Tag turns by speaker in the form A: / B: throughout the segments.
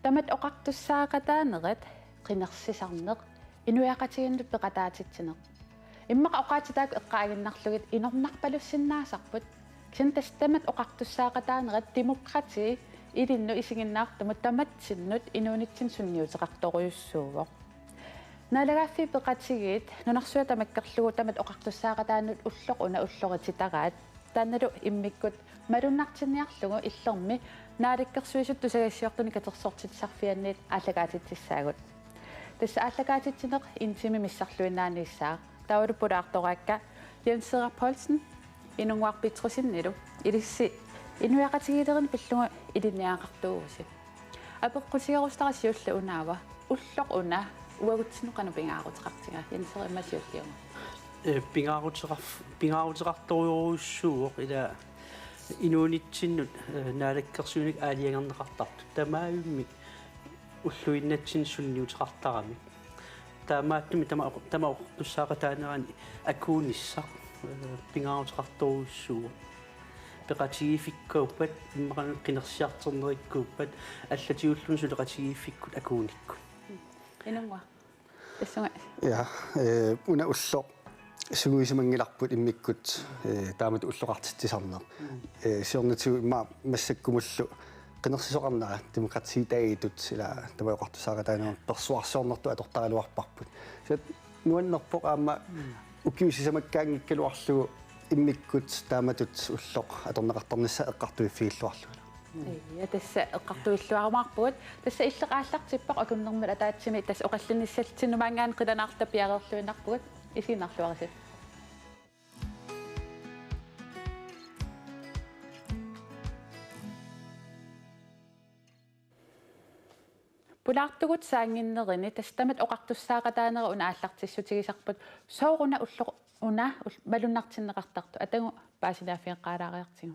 A: Tamat oqartussaaqataaneret qinersisarneq inuiaqatiginnut peqataatitsineq. Immaqa oqaatitaak eqqaaginnarlugit inornarpalussinnaasarput kintas tamat oqartussaaqataaneret demokrati ilinnu isiginnaartumut tamatsinut inuunitsin sunniuteqartoruyussuuvoq. Naalagaaffi peqatigiit nunarsuya tamakkerlugu tamat oqartussaaqataannut ulloq una ullorititaraat taannalu immikkut malunnartinniarlugu illermi naalikkersuisut tusagassiortuni katersortitsarfianniit ааллагаатитсааgut тасса ааллагаатитсинеқ интими миссарлуиннаанисsaa таулуппулаартораакка Jens Poulsen инунгуарпитрусиннилу илисси инуяқатигилерин пиллугу илинниаақартууси апеққусиерустарасиулла унаава уллоқ уна уагутсинеқану пингаарутеқартига Jens иммасиуллиума
B: пингаарутеқарторюруссууоқ ила инуунитсиннут наалаккерсууник аалиангернеқартарту тамааюмми уллуиннатсин сунниутеқартарами таамааттуми тама туссаақатаанерани акуунisса пингаарутеқарторюссуу пеқатигификкауппат иммақану қинерсиартернериккууппат аллатиуллун сулеқатигификкут акууникку
A: инунгуа тассунга
C: уна уллоқ сугуисимангиларпут иммиккут таамат уллоқартитсисарнеқ сиорнатигу имма массаккумуллу qenersisоqarnara demokratiitaagitut ila tamaoqartussaaqataanерун персуарсиорнерту атортаралуарпарпут сат нуаннерпоқ аама уккиусисамаккаангиккалуарлугу иммиккут тааматут уллоқ аторнеқартарнisса эққартуиффигиллуарлугу
A: я тасса эққартуиллуармаарпугут тасса иллеқааллартиппақ акуннэрмут атаатсими тасса оқаллуниссалтинумаангаан қиланаарлта пиареерлуинарпугут исинарлуарисит Pulaartugut saanginnerini tastamat oqartussaaqataanera unaallartissutigisarput sooruna ulloq una malunnartinneqartartu atagu paasilaaffiaqqaalaariartigu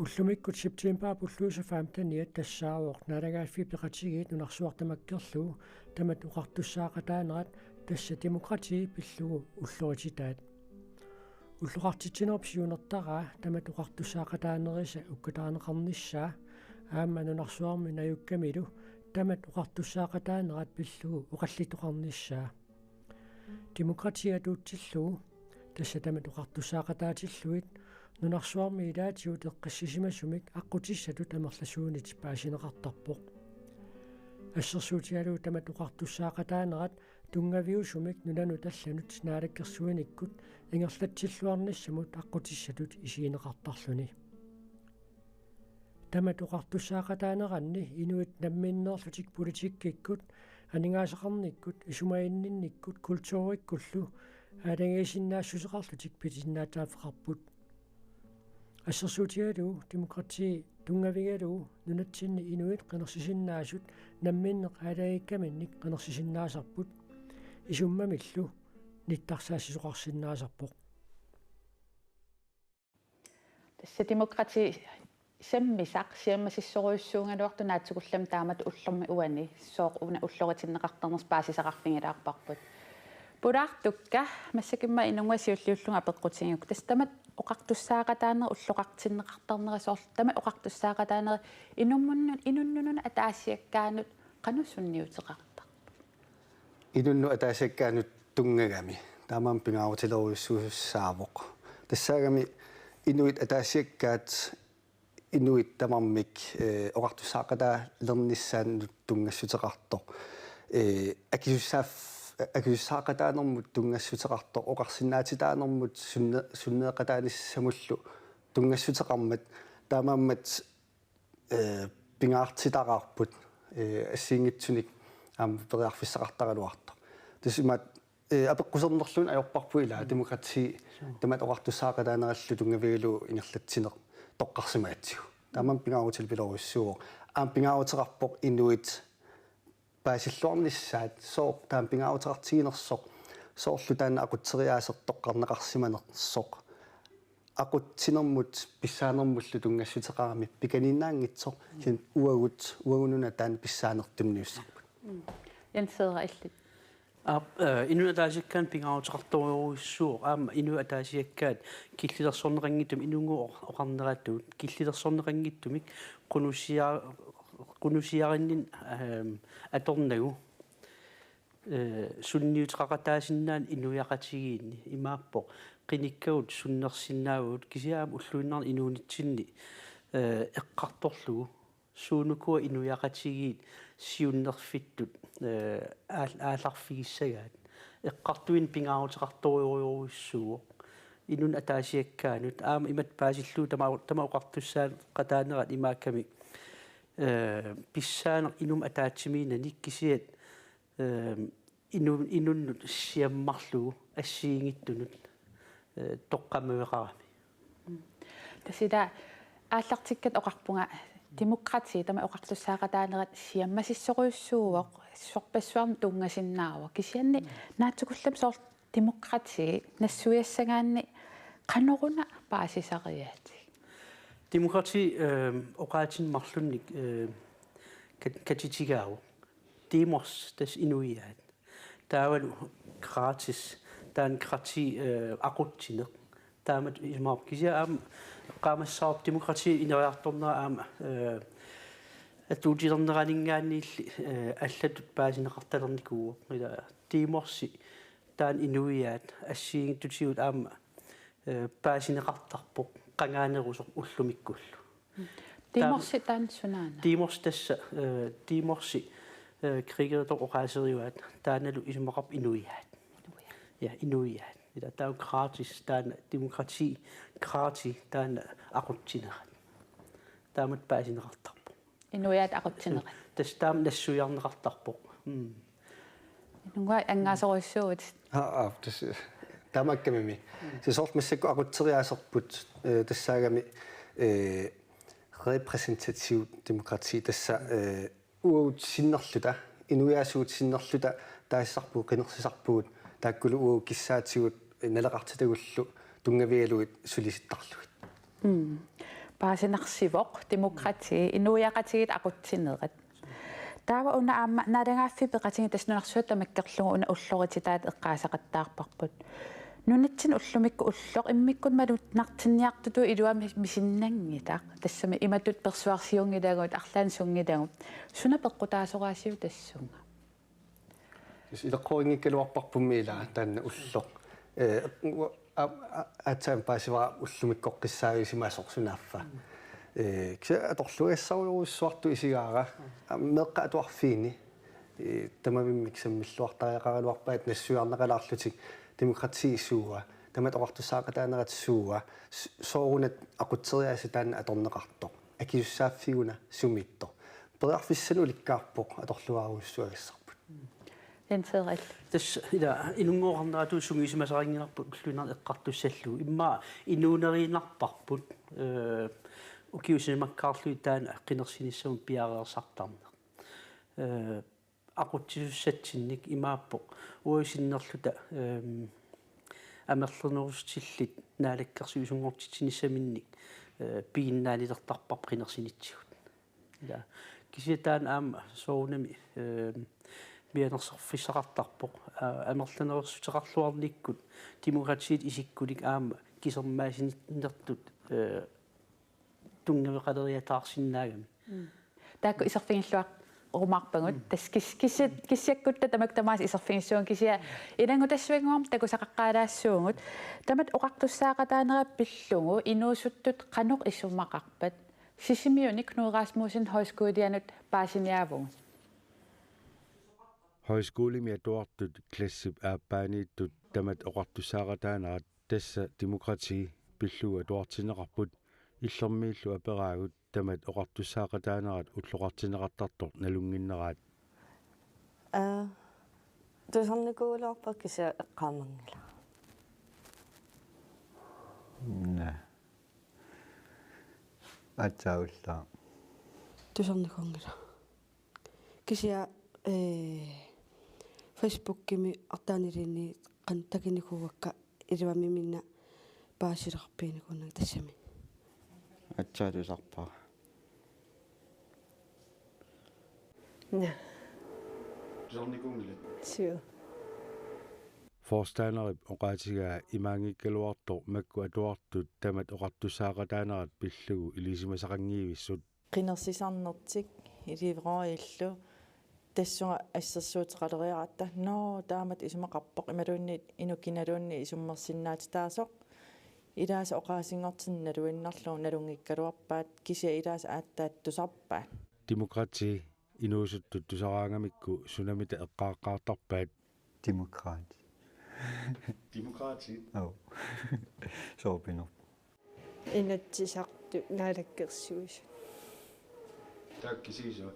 D: Ullumikut september pulluusa 15 tassaaruoq naalagaaffi peqatigiit nunarsuartamakkerlugu tamat oqartussaaqataanerat tassa demokrati pillugu ullurititaat уллуқартитсинерпсиунертараа тамат оқартуссаақатааnerisa уккутаарнеқарнissaa аама нунарсуарми наюккамилу тамат оқартуссаақатаанерат пиллугу оқаллитоқарнissaa демократиатуутсиллугу тасса тамат оқартуссаақатаатиллуит нунарсуарми илаатигут эққиссисимассумик аққутиссатут амерласуунит паасинеқартарпоқ ассерсуутигалуу тамат оқартуссаақатаанерат тунгавиусумик нулану талланут наалаккерсуиниккут ингерлатсиллуарниссамут аққутиссатут исиинеқартарлуни тамат оқартуссаақатаанеранни инуит намминнерлутик политиккиккут анингаасақарниккут исумаиннинниккут культууриккуллу алагаисиннаассусеқарлутик питиннаатаафеқарпут ассерсуутигалуу демократи тунгавигалуу нунатсинни инуит қинерсисиннаасут намминнеқ алагиккаминник қинерсисиннаасарпут исуммамиллу ниттарсаассисоқарсиннаасарпоқ
A: тасса демократи саммисақ сиаммасиссоруйуссуунгалуарту наатсукуллам таамат уллерми уани сооқ уна уллоритиннеқартарнерс паасисақарфингилаарпарпут пулаартукка массакимма инунгасиуллиуллунга пеққутингук тастамат oqartussaaqataanera ulloqartinneqartarnerasooрлу tama oqartussaaqataanera inunnunnun ataasiakkaanut qanusunniuteqartar
C: inunnu ataasiakkaanut tungagami taamam pingaarutileruissuussaavoq tassaagami inuit ataasiakkaat inuit tamarmik oqartussaaqataa lernissaannut tungassutеqartor akisussaaf акюссаақатаанермут тунгассутеқарто оқарсинаатитаанермут суннеқатааниссамуллу тунгассутеқармат таамааммат пингаартитараарпут ассиингитсуник аама периарфиссақартаралуарто тасимат апеққусернерлун аёрпарпуила демократи тамат оқартуссаақатаанераллу тунгавигалу ингерлатсинеқ тоққарсимаатсигу таамаам пингаарутил пилоруссуо аам пингаарутеқарпоқ инуит паасиллуарнissaat сооқ таам пингаарутеқартигинерсоқ соорлу таана ақутсериаасертоққарнеқарсиманерсоқ ақутсинермут писсаанермуллу тунгассутеқарами пиканиннаангитсоқ син уагунуна таана писсаанертунниуссарпут
A: янсера иллит
B: инуатаасиккаан пингаарутеқарторюруссууқ аама инуатаасиаккаат киллилерсорнеқангиттум инунгуу оқарнератtuут киллилерсорнеқангиттумик қунуссиаа qunusiarinnin atornagu sunniuteqaqataasinnaан inuyaqatigiinni imaappo qinikkagut sunnersinnaagut kisiaam ulluinnar inuunitsinni eqqartorlugu suunukua inuyaqatigiit siunnerfittut aallarfigissagaat eqqartuin pingaaruteqartoriuruissuuq inun ataasiakkaanut aama imat paasilluu tama oqartussaan qataanerat imaakkami pissaaneq inum ataatsimiinanik kisiat inunnut siammarlugu assiingittunut toqqamueqarami
A: tasida ааллартиккат оқарпунга демократи тама оқартуссаақатаанерат сиаммасиссоруйуссууоқ сорпассуарни тунгасиннаава кисианни наатсукуллам соор демократи нассуяссагаанни каноруна паасисариаати
B: demokrati oqaatin marlunnik katitigaau demos das inuiaat taavalu gratis taan krati aqutsineq taamat ismaap kisia am qamassaarp demokrati ineriartornera aama atuutilerneraninngaanniilli allatut paasineqartalernikuu ila timorsi taan inuiaat assiingittutigut aama paasineqartarpoq qangaanerusoq ullumikkullu
A: деморси таансунаана
B: timors tassa timorsi krigeritoq oqaaseriuat taaнаlu ismaqarp inuiaat ja inuiaat ila taa gratis taana demokrati gratis taana aqutsinerat taamat paasineqartarpoq
A: инуяат ақутсинеқат
B: tas taam nassujarneqartarpoq
A: нунга ангасоруйссуут
C: das тамаккамими сисорлмассакку aqutseriaaserput тассаагами repræsentativ demokrati tassa uut sinnerluta inuiasuut sinnerluta taassarpuu qinersisarpuut taakkulu uu kissaatigut naleqartitagullu tungavialuit sulisittarluit
A: паасинарсивоқ демократи инуяқатигит ақутсинерат таава уна аама налангааффи пеқатиги таснунарсуат тамаккерлугу уна уллорититаат эққаасақаттаарпарпут нунатсин уллумикку уллоқ иммиккут малут нартинниартуту илуами мисиннангита тассами иматут персуарсиунгилагут арлаан сунгилагут суна пеққутаасораасиу тассунга
C: илеққоингиккалуарпарпумми ила таанна уллоқ атсаан паасивара уллумиккоққиссаависимаасорсунааффа кisa аторлуиассаруйуруссуарту исигаара меққа атуарфиини тамамиммик саммиллуартариақаралуарпаат нассуарнеқалаарлутик демократиисууа тамат оқартуссаақатаанерат сууа соорунат ақутсериааси таана аторнеқарто акисуссааффигуна сумитто периарфиссану ликкаарпоқ аторлуаруйуссуагассарпут
A: тенсерал
B: tas ila inungoornaatu sungisimасарингинарпут уллунар эққартуссаллу имма инуунеринарпарпут укиусимаккаарлуи таана қинерсиниссуун пиареерсартарнеқ aqutсуссатсинник имааппоқ уисиннерлута амерлернерустиллит наалаккерсуисунгортитсиниссаминник пииннаалилертарпар қинерсинитсигут ила киситаан аама соунами мианерсерфиссақартарпоқ амерланерсутеқарлуарниккут демократиит исиккулик аама кисермаасиннертут тунгавеқалериатаарсиннаагами
A: таакку исерфингиллуақ орумаарпагут тас киссиаккутта тамак тамаас исерфингиссуун кисиа илангутассуингуарм такусақаққаалаассуугут тамат оқартуссаақатаанерап пиллугу инуусуттут қанеқ иссуммақарпат сисимиуник нуерасмусин højskoleanut paasiniaavun
E: højskolemiatuartut klassip aappaaniittut tamat oqartussaaqataanarat tassa demokrati pilluga tuartineqarput illermiillu aperaagut tamat oqartussaaqataanarat ulloqartineqartartor nalunginneraat
F: тусарникуулаарпа кися эққаамангила
G: на атсауллаа
F: тусарникуунгила кися Facebook-кими артаанилини қан такиникуугакка иливамиминна паасилерпиникууннаг тассами
G: атсаалусарпаа
F: на
G: тусарникуунгила
F: сиу
E: forstaanерip oqaatigaa imaangikkaluartor makku atuartut tamat oqartussaaqataanerat pillugu ilisimasaqangiivissut
H: qinnersisarnertik iливероилlu тассунга ассерсуутеқалериаратта ноо таамат исумақарпоқ ималуунни инукиналуунни исуммерсиннаати таасоқ илааса оқаасингортинналуиннарлуу налунгиккалуарпаат кися илааса ааттаат тусарпаат
E: Demokrati inuusuttut tusaraangamikku sunamita eqqaaqqaartarpaat
G: Demokrati.
E: Demokrati.
G: Oh. Soopinut.
F: Inatsisartu naalakkersuus.
E: Takkisiiso.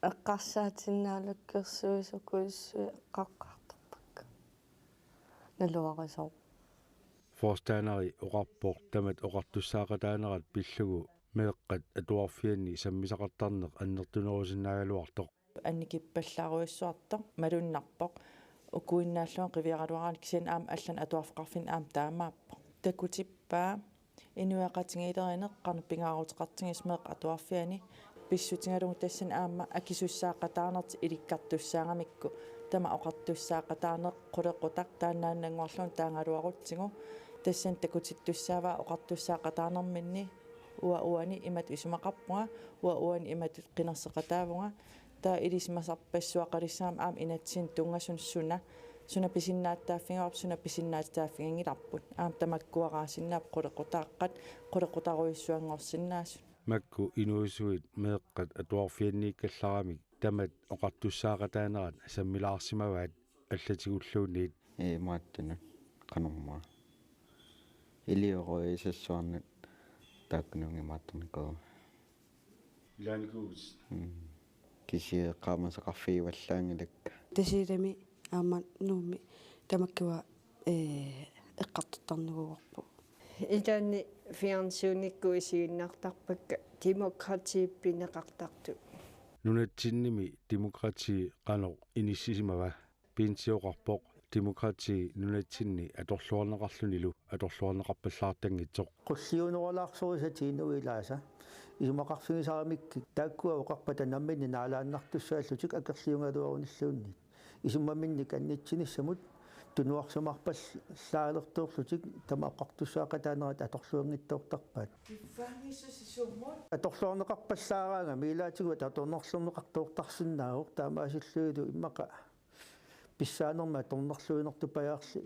F: Eqqarsaatinnaalakkersuusukuussui eqqaqqaartarpakka. Naluarisoo.
E: Forstaanari oqarpoq tamat oqartussaaqataanerat pillugu meeqqat atuarfianni sammisaqartarneq annertunerusinnaagaluartoq
H: анникиппаллааруиссуарто малуннарпоқ укуиннааллуан қивиараруараани кисиан аама аллан атуарфеқарфин аама таамааппо такутиппаа инуяқатингилеринеққарну пингаарутеқартингис меэқ атуарфиани писсутингалугу тассан аама акисуссаақатаарнерти иликкартуссаангамикку тама оқартуссаақатаарнеқ қулеқутақ тааннааннангуарлун таангалуарутсигу тассан такутиттуссааваа оқартуссаақатаарнерминни уауани имат исумақарпуга уауани имат қинерсеқатаавунга та илисмасарпассуақалиссаам аам инатсин тунгасун суна писиннааттааффингорп суна писиннаатааффингиларпут аам тамаккуараасиннаап қулеқутааққат қулеқутаруиссуангорсиннаасу
E: макку инуусуит меэққат атуарфианнииккалларамик тамат оқартуссаақатаанерат саммилаарсимаваат аллатигуллуунниит
G: Мааттунут канормаа. Илиороисассуарнат тааккунунги мааттарникоо.
E: илааникуус
G: кисиеққаамасақарфигиваллаангилак.
F: Тасилами аама нууми тамаккуа эққартартарнугуарпу.
I: Илаани фиансууникку исигиннартарпакка демократииппинеқартарту.
E: нунатсинними демократи qano inissisimava piinsioqarpoq демократи нунатсинни аторлуарнеқарлунилу аторлуарнеқарпаллаартангитсоқ
B: qulliunuqalaarsurisatiinuilaasa isumaqarfigisaaramikki taakkua oqarpata namminni naalaannartussaallutик akerliungaluarunilluunni isummaminnik annitsinисsamут tunuarsumarpallaaleqtuurlutik tamaqqartussaaqataanerat atorluangittauqtarpaat atorluarneqarpallaaraanga miilaatiguat atornerlurneqartuuqtarsinnaaruq taamaasilluyulu immaqa писсаанерма торнерлуинертупаяарли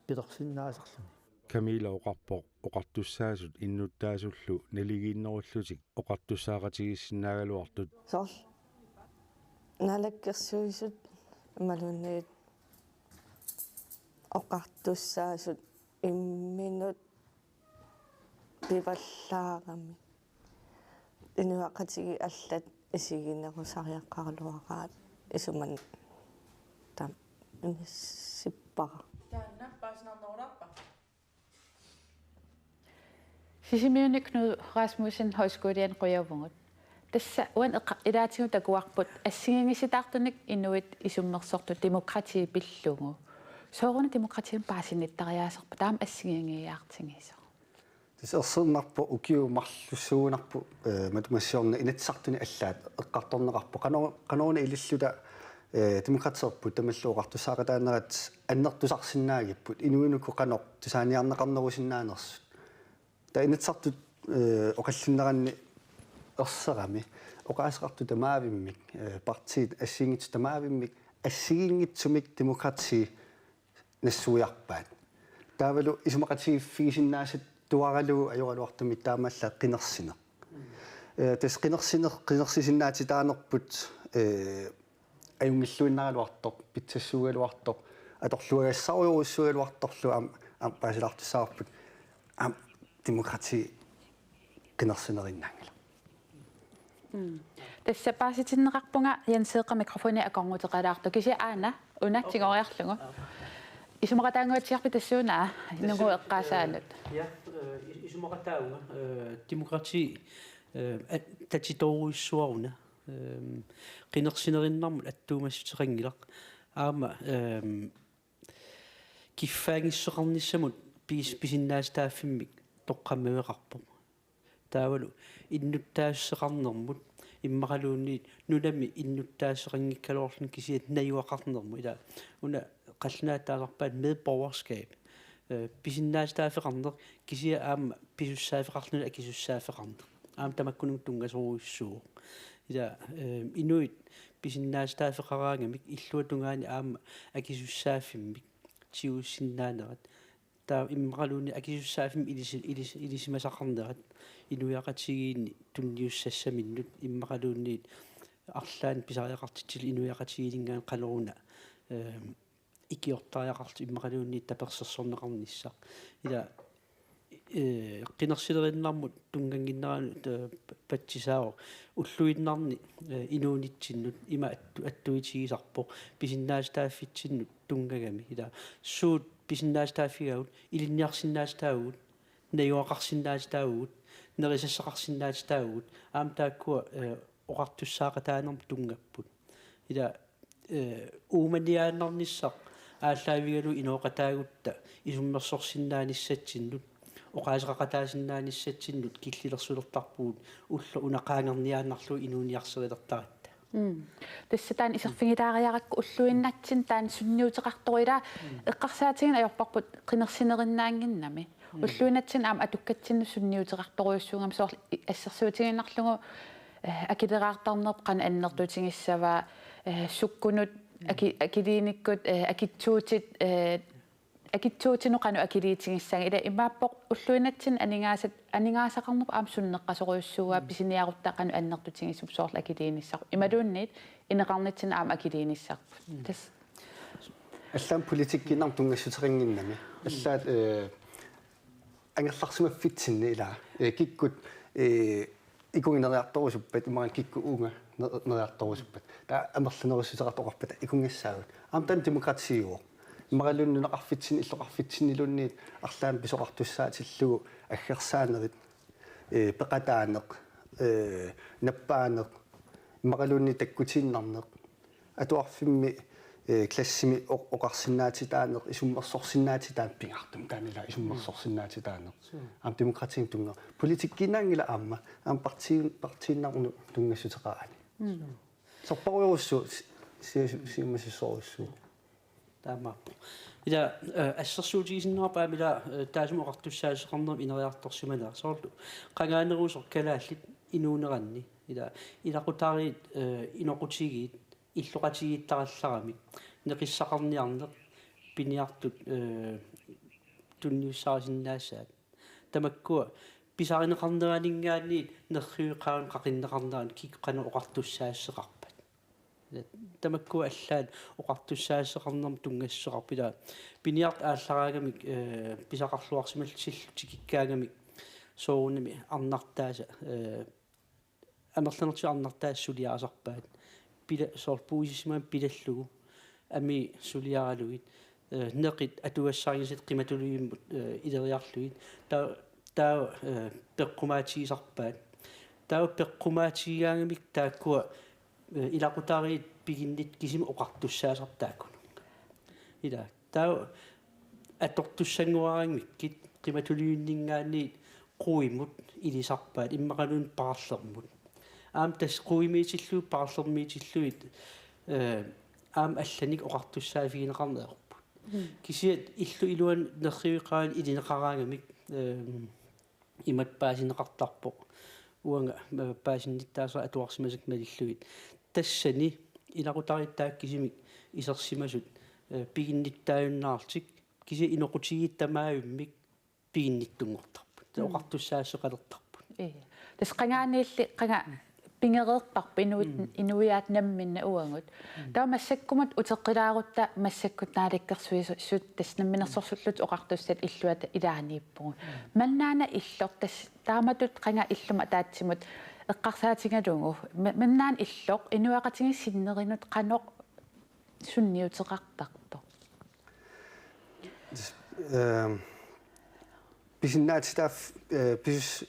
B: пилерсиннаасерлуни
E: Camilla oqarpoq oqartussaasut innuttaasullу налигииннеруллутик oqartussaaqatigissinnaaгаluartut
F: Сорл налаккерсуисут малунниит оқартуссаасут имминут пиваллаарами инуақатиги аллат исигинерусариаққарлуараат исуман там сиппара
H: таанна паснарнеруларпа
A: Sisimiunik Knud Rasmussen højskolen Røyavunget. Tässä uan ilaatigu takuarput assingingisitaartunik inuit isummersortu demokrati pillungu. Sooruna demokratian paasinittariaasarpa taam assingingiaartingiso.
C: тисерсернарпу укиумарлуссуунарпу матумассиорна инатсартуни аллаат эққарторнеқарпу канаруна илиллута демократиерпу тамаллуоқартуссаақатаанерат аннертусарсинаагиппут инуинуку канор тусааниарнеқарнерусиннаанерсут та инатсартут оқаллиннеранни ерсерами оқаасеқарту тамаавиммик партиит ассигингитсу тамаавиммик ассигингитсумик демократи нассуиарпаат таавалу исумақатигиффигисиннаасат туаралу ajorluartumit taamalla qinерсинеq тас qinерсисиннаати таанерпут аюнгиллуиннагалуартоқ питсассуугалуартоқ аторлуагассаруйоруссугалуарторлу ам паасилартуссаарпут ам демократи qinерсинериннаангала
A: Tässä paasitinnеқарпунга янсеэқа микрофони акорнутеқалаарту киси аана унатсигориарлугу исумақатаангуатсиарпи тассуунаа нугу эққаасаанут
B: ja isumaqataunga demokrati tatitoruissuaruna qinersinerinnarmut attuumassutiqangilaq aama kiffaangisseqarnissamut pisinnaastaaffimik toqqammeqarpoq taavalu innuttaasseqarnermut иммақалуунниит нулами иннуттаассеқангиккалуарлун кисиат наюақарнерму ила уна қаллунааттаалерпаат медборgerskab писиннаастаафеқарнер кисия аама писуссаафеқарлуна акисуссаафеқарнер аама тамаккунун тунгасоруиссуу ila inuit pisinnaastaaffeqaraangamik illuatungaani aama akisussaaffimik tiuussinnaanеrat taa immaqaluuni akisussaaffim ilisimasaqarnerat inuiaqatigiinni tunniussassaminнут immaqaluunniit арлаан писариақартитсил инуяқатигилингаан қалоруна икиортариақарт иммақалуунниит таперсерсорнеқарниссақ ила қинерсилериннармут тунгангиннерану патсисаавоқ уллуиннарни инуунитсиннут има аттуитигисарпо писиннаастааффитсиннут тунгагами ила суут писиннаастааффигагут илинниарсиннаастаагут наюақарсиннаастаагут нерисассақарсиннаастаагут аам тааккуа оқартуссаақатаанерм тунгаппут ила ууманиааннарниссақ ааллаавигалу инооқатаагутта исуммерсорсиннааниссатсиннут оқаасеқақатаасиннааниссатсиннут киллилерсулертарпуут улла унақаангерниааннарлу инууниарсерилертаратта
A: тассатаан исерфигилаариаракку уллуиннатсин таан сунниутеқарторила эққарсаатигин аёрпарпут қинерсинериннаангиннами уллуинатсин аама атуккатсинну сунниутеқарторуйуссуунгам соор ассерсуутигиннарлугу акилераартарнерп қана аннертуутингиссаваа суккунут акилииниккут акитсуутит акитсуутинуқану акилиитингиссага ила имааппоқ уллуинатсин анингаасақарнерп аам суннеққасоруйуссуугаа писиниарутта қану аннертутингиссуп соорлу акилииниссақ ималуунниит инеқарнитсин аама акилииниссарпу тас
C: аллаан политиккинар тунгассутерингиннами аллаат ангерларсимаффитсинни ила киккут икунгинериарторусуппат имаран кикку уунга нериарторусуппат таа амерланерусутеқартоқарпата икунгассаагут аамтан демократииуо имаралууннунеқарфитсин иллоқарфитсиннилунниит арлаан писоқартуссаатиллугу аггерсаанерит пеқатаанеқ наппаанеқ имаралуунни таккутииннарнеқ атуарфимми классими оқарсинаатитаанеқ исуммерсорсинаатитаан пингартум таанила исуммерсорсинаатитаанеқ аам демократиин тунга политиккинаангила аама аам партииннарну тунгассутеқаани сорпаруйуссу сиумасиссоруссу
B: таамааппу ила ассерсуутигисиннерпаамила таасум оқартуссаасеқарнерм инериарторсуманаа соорлу қангаанерусор калааллит инуунеранни ила илақутаариит иноқутигиит иллоқатигииттаралларамик неқиссақарниарнеқ пиниартут тунниуссаарисиннаассаат тамаккуа писаринеқарнераанингаанниит нерриуиқаан қақиннеқарнеран кикқана оқартуссаассеқарпат тамаккуа аллаан оқартуссаассеқарнерм тунгассеқарпила пиниарт ааллараагамик писақарлуарсимал силлутикиккаагамик соорунами арнартааса амерланерти арнартаассулиаасарпаат пила сорпуисимаан пилаллугу ами сулиаралугит неқит атуассаарисит қиматулуиммут илериарлугит таа пеққумаатигисарпаат таа пеққумаатигиангамик тааккуа илақутаариит пигиннит кисима оқартуссаасартааккуну ила таа атортуссангуарангмиккит қиматулуиннингаанниит қуиммут илисарпаат иммақалуун парарлермут аам тас қуимиитиллуу парарлермиитиллуит аам алланик оқартуссаафигинеқарнеерпу кисиат иллу илуан нерриуиқаан илинеқараангамик имат паасинеқартарпоқ уанга паасинниттаасера атуарсимасак малиллуит тассани илақутариттаак кисимик исерсимасут пигинниттааюннаартик киси иноқутигииттамааюммик пигинниттунгортарпут оқартуссаассеқалертарпут
A: тас қангаанилли қанга пингереерпарпа инуиаат намминна уангут таа массаккумат утеққилаарутта массаккут нааликкерсуисут тас намминерсорсуллут оқартуссат иллуата илаанииппугу маннаана иллор тас тааматут қанга иллума таатсимут эққарсаатингалугу маннаан иллоқ инуақатингиссиннеринут қаноқ сунниутеқартарто
C: писиннаатитаф пис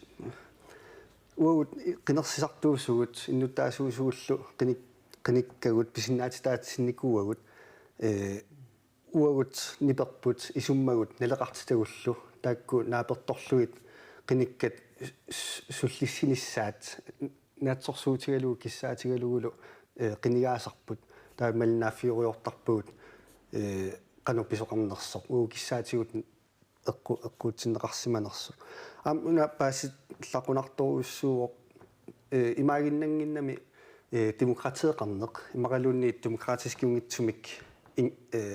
C: уут қинерсисартуусугут иннуттаасуусууллу қиниккагут писиннаатитаатсинникууагут уагут ниперпут исуммагут налеқартитагуллу таакку нааперторлуит қиниккат суллиссиниссаат наатсорсуутигалуу киссаатигалугулу қинигаасарпут таа малнааффиуриортарпугут қану писоқарнерсоқ уу киссаатигут эққуутсиннеқарсиманерсо аам уна паасит лақунарторуссууоқ имаагиннангиннами demokratiqarneq imaqaluunniit demokratiskiungitsumik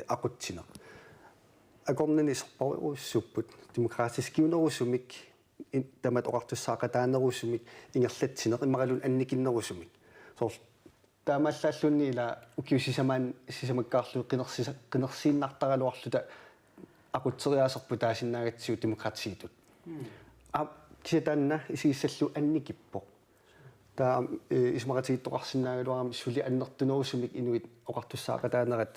C: aqutsineq akornani sorparuussupпут demokratiskiunerusumik tamat oqartussaaqataanerusumik ingerlatsineq imaqaluun annikinnerusumik soor taamallaalluunni ila ukiusisamaan sisamakkaarlu qinersiinnartaraluarluta aqutseriaaserpu taasinnaagatsiu demokratiitut kisataanna isiissallu annikippo taa ismaqatiittoqarsinnaaгаluарами сули аннертунерусумик инуит оқартуссаақатаанерат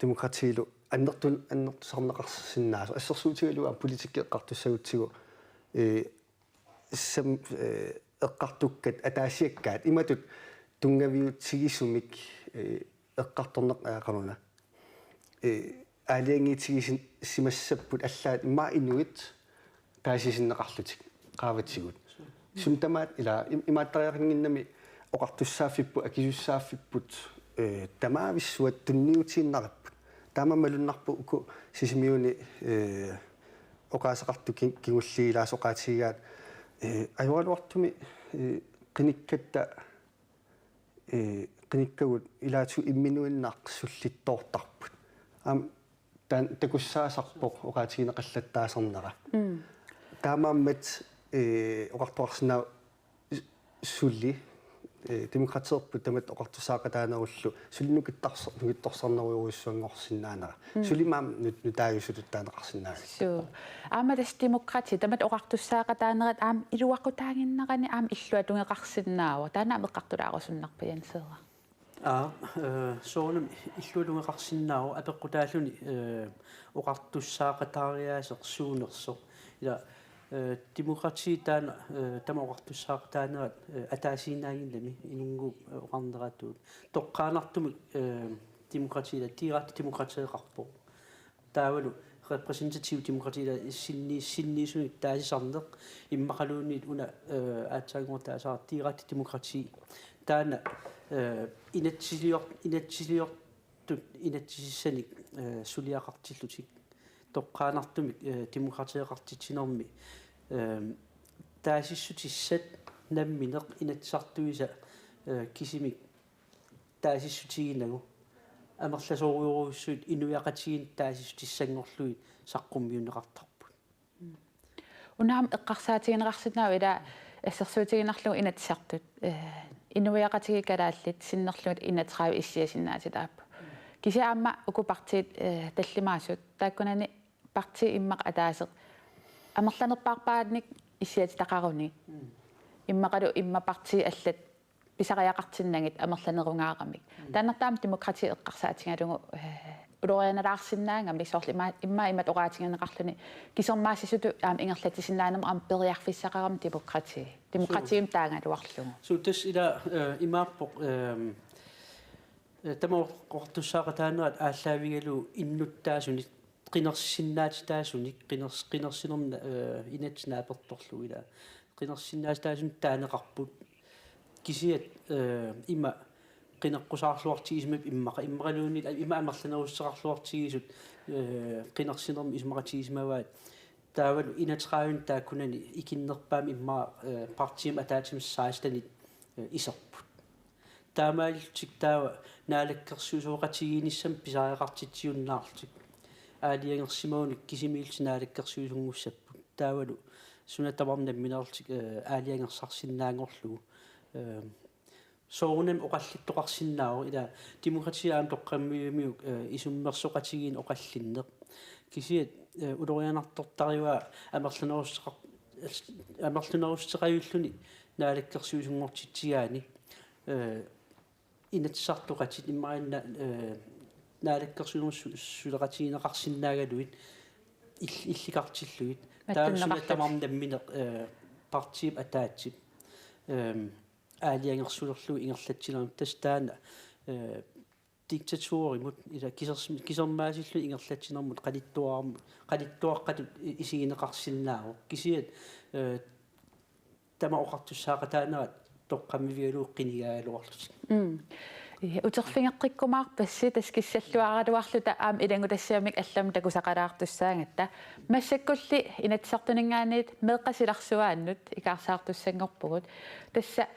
C: демократиилу аннертусарнеқарсиннаас ассерсуутигалуа политиккеққартуссагутсигу сам эққартуккат атаасиаккаат иматут тунгавиутсигисумик эққарторнеқ аақаруна аалиангиитсигисин симассаппут аллаат имма инуит таасисиннеқарлутик qaavатсигут сумтамаат ила имааттариақингиннами оқартуссааффиппу акисуссааффиппут тамаависсуат тунниутииннараппут таамамалуннарпу уку сисимиуни оқаасеқарту кигуллиилаас оқаатигигаат аюалуартуми қиниккатта қиниккагут илаату имминуиннаақ суллиттоортарпут ам тан такуссаасарпоқ оқаатигинеқаллаттаасернера таамааммат оқартуарсинаа сулли демократиерпут тамат оқартусаақатаанеруллу суллинукитторсарнеруйуруссуангорсинаанера сулимаам нутааюсутуттаанеқарсинаага
A: су аамалас демократи тамат оқартуссаақатаанерат аам илуақутаагиннерани аам иллуатунгеқарсинаава таана амеққартулаарусуннарпаян сера
B: соонам иллуалунгеқарсинаава апеққутааллуни оқартуссаақатаариаасеқ суунерсо ила демократии таана тамаоqartussaaqtaanarat атаасинаагиллами инунгу оqarnerattuut тоққаанартуми демократиила тигаат демократиеқарпо таавалу репрезентатив демократиила синнисуник таасисарнеқ иммақалуунниит уна аатсаагуортаасаар тигаат демократии таана инатсисаник сулиақартиллутик тоққаанартумик демократиеқартитсинерми таасиссутиссат намминеқ инатсартуиса кисимик таасиссутигинагу амерласооруйоруссуит инуяқатигин таасиссутиссангорлуит саққуммиунеқартарпут
A: унаам эққарсаатигинеқарсинаа ила ассерсуутигинарлугу инатсартут инуяқатигикалааллит синнерлугут инатсраави иссиасиннаатилааппу кисиаама укупартиит таллимаасут тааккунани парти иммақ атаасеқ амерланерпаарпаатник иссиатитақаруни иммақалу имма парти аллат писариақартиннагит амерланерунгаарамик тааннартаам демократия эққарсаатингалугу улорианалаарсиннаангами соорлу иммаимат ороатинганеқарлуни кисермаассисуту аам ингерлатисиннаанама аам периарфиссақарам демократиим таангалуарлугу
B: сутас ила имааппоқ тамаоқартуссаақатаанаат ааллаавигалу иннуттаасуни qinерсиннаатитаасуник qinерсинерна инатснааперторлу ила qinерсиннаатитаасун таанеқарпут кисиат има qinеққусаарлуартигисмап иммақалуунни има амерланеруссеқарлуартигисут qinерсинерми исмақатигисмаваат таавалу инатраавин тааккунани икиннерпаами имма партиим атаатимссаастани исерпут таамаалтик таава наалаккерсуусоқатигиниссам писариақартитсиуннаартик аалиангерсимауник кисимиилтинаалаккерсуусунгуссаппут таавалу сунатаварнамминерлик аалиангерсарсиннаангорлугу соорунам оқаллиттоқарсиннааву ила демократиаам тоққаммиумиук исуммерсоқатигиин оқаллиннеқ кисиат улорианартортариуа амерлунеруссеқаюллуни наалаккерсуусунгортитсигаани инатсартоқатит иммаинна наалаккерсуусулеқатигинеқарсиннаагалуит илликартиллуит таамсунаттамарнаммине партиип атаатсип аалиангерсулерлуи ингерлатсинерм тастаана диктатуоримут ила кисермаасиллу ингерлатсинермут қалиттуаққатут исигинеқарсиннааву кисиат тамаоқартуссаақатаанерат тоққаммивигалуу қинигаалуарлутик утерфингеққиккумаарпасси таскиссаллуаралуарлута аам илангутассиамик аллам такусақалаартуссаангатта массаккулли инатсартунингаанит меэққасиларсуааннут икаарсаартуссангорпугут тасса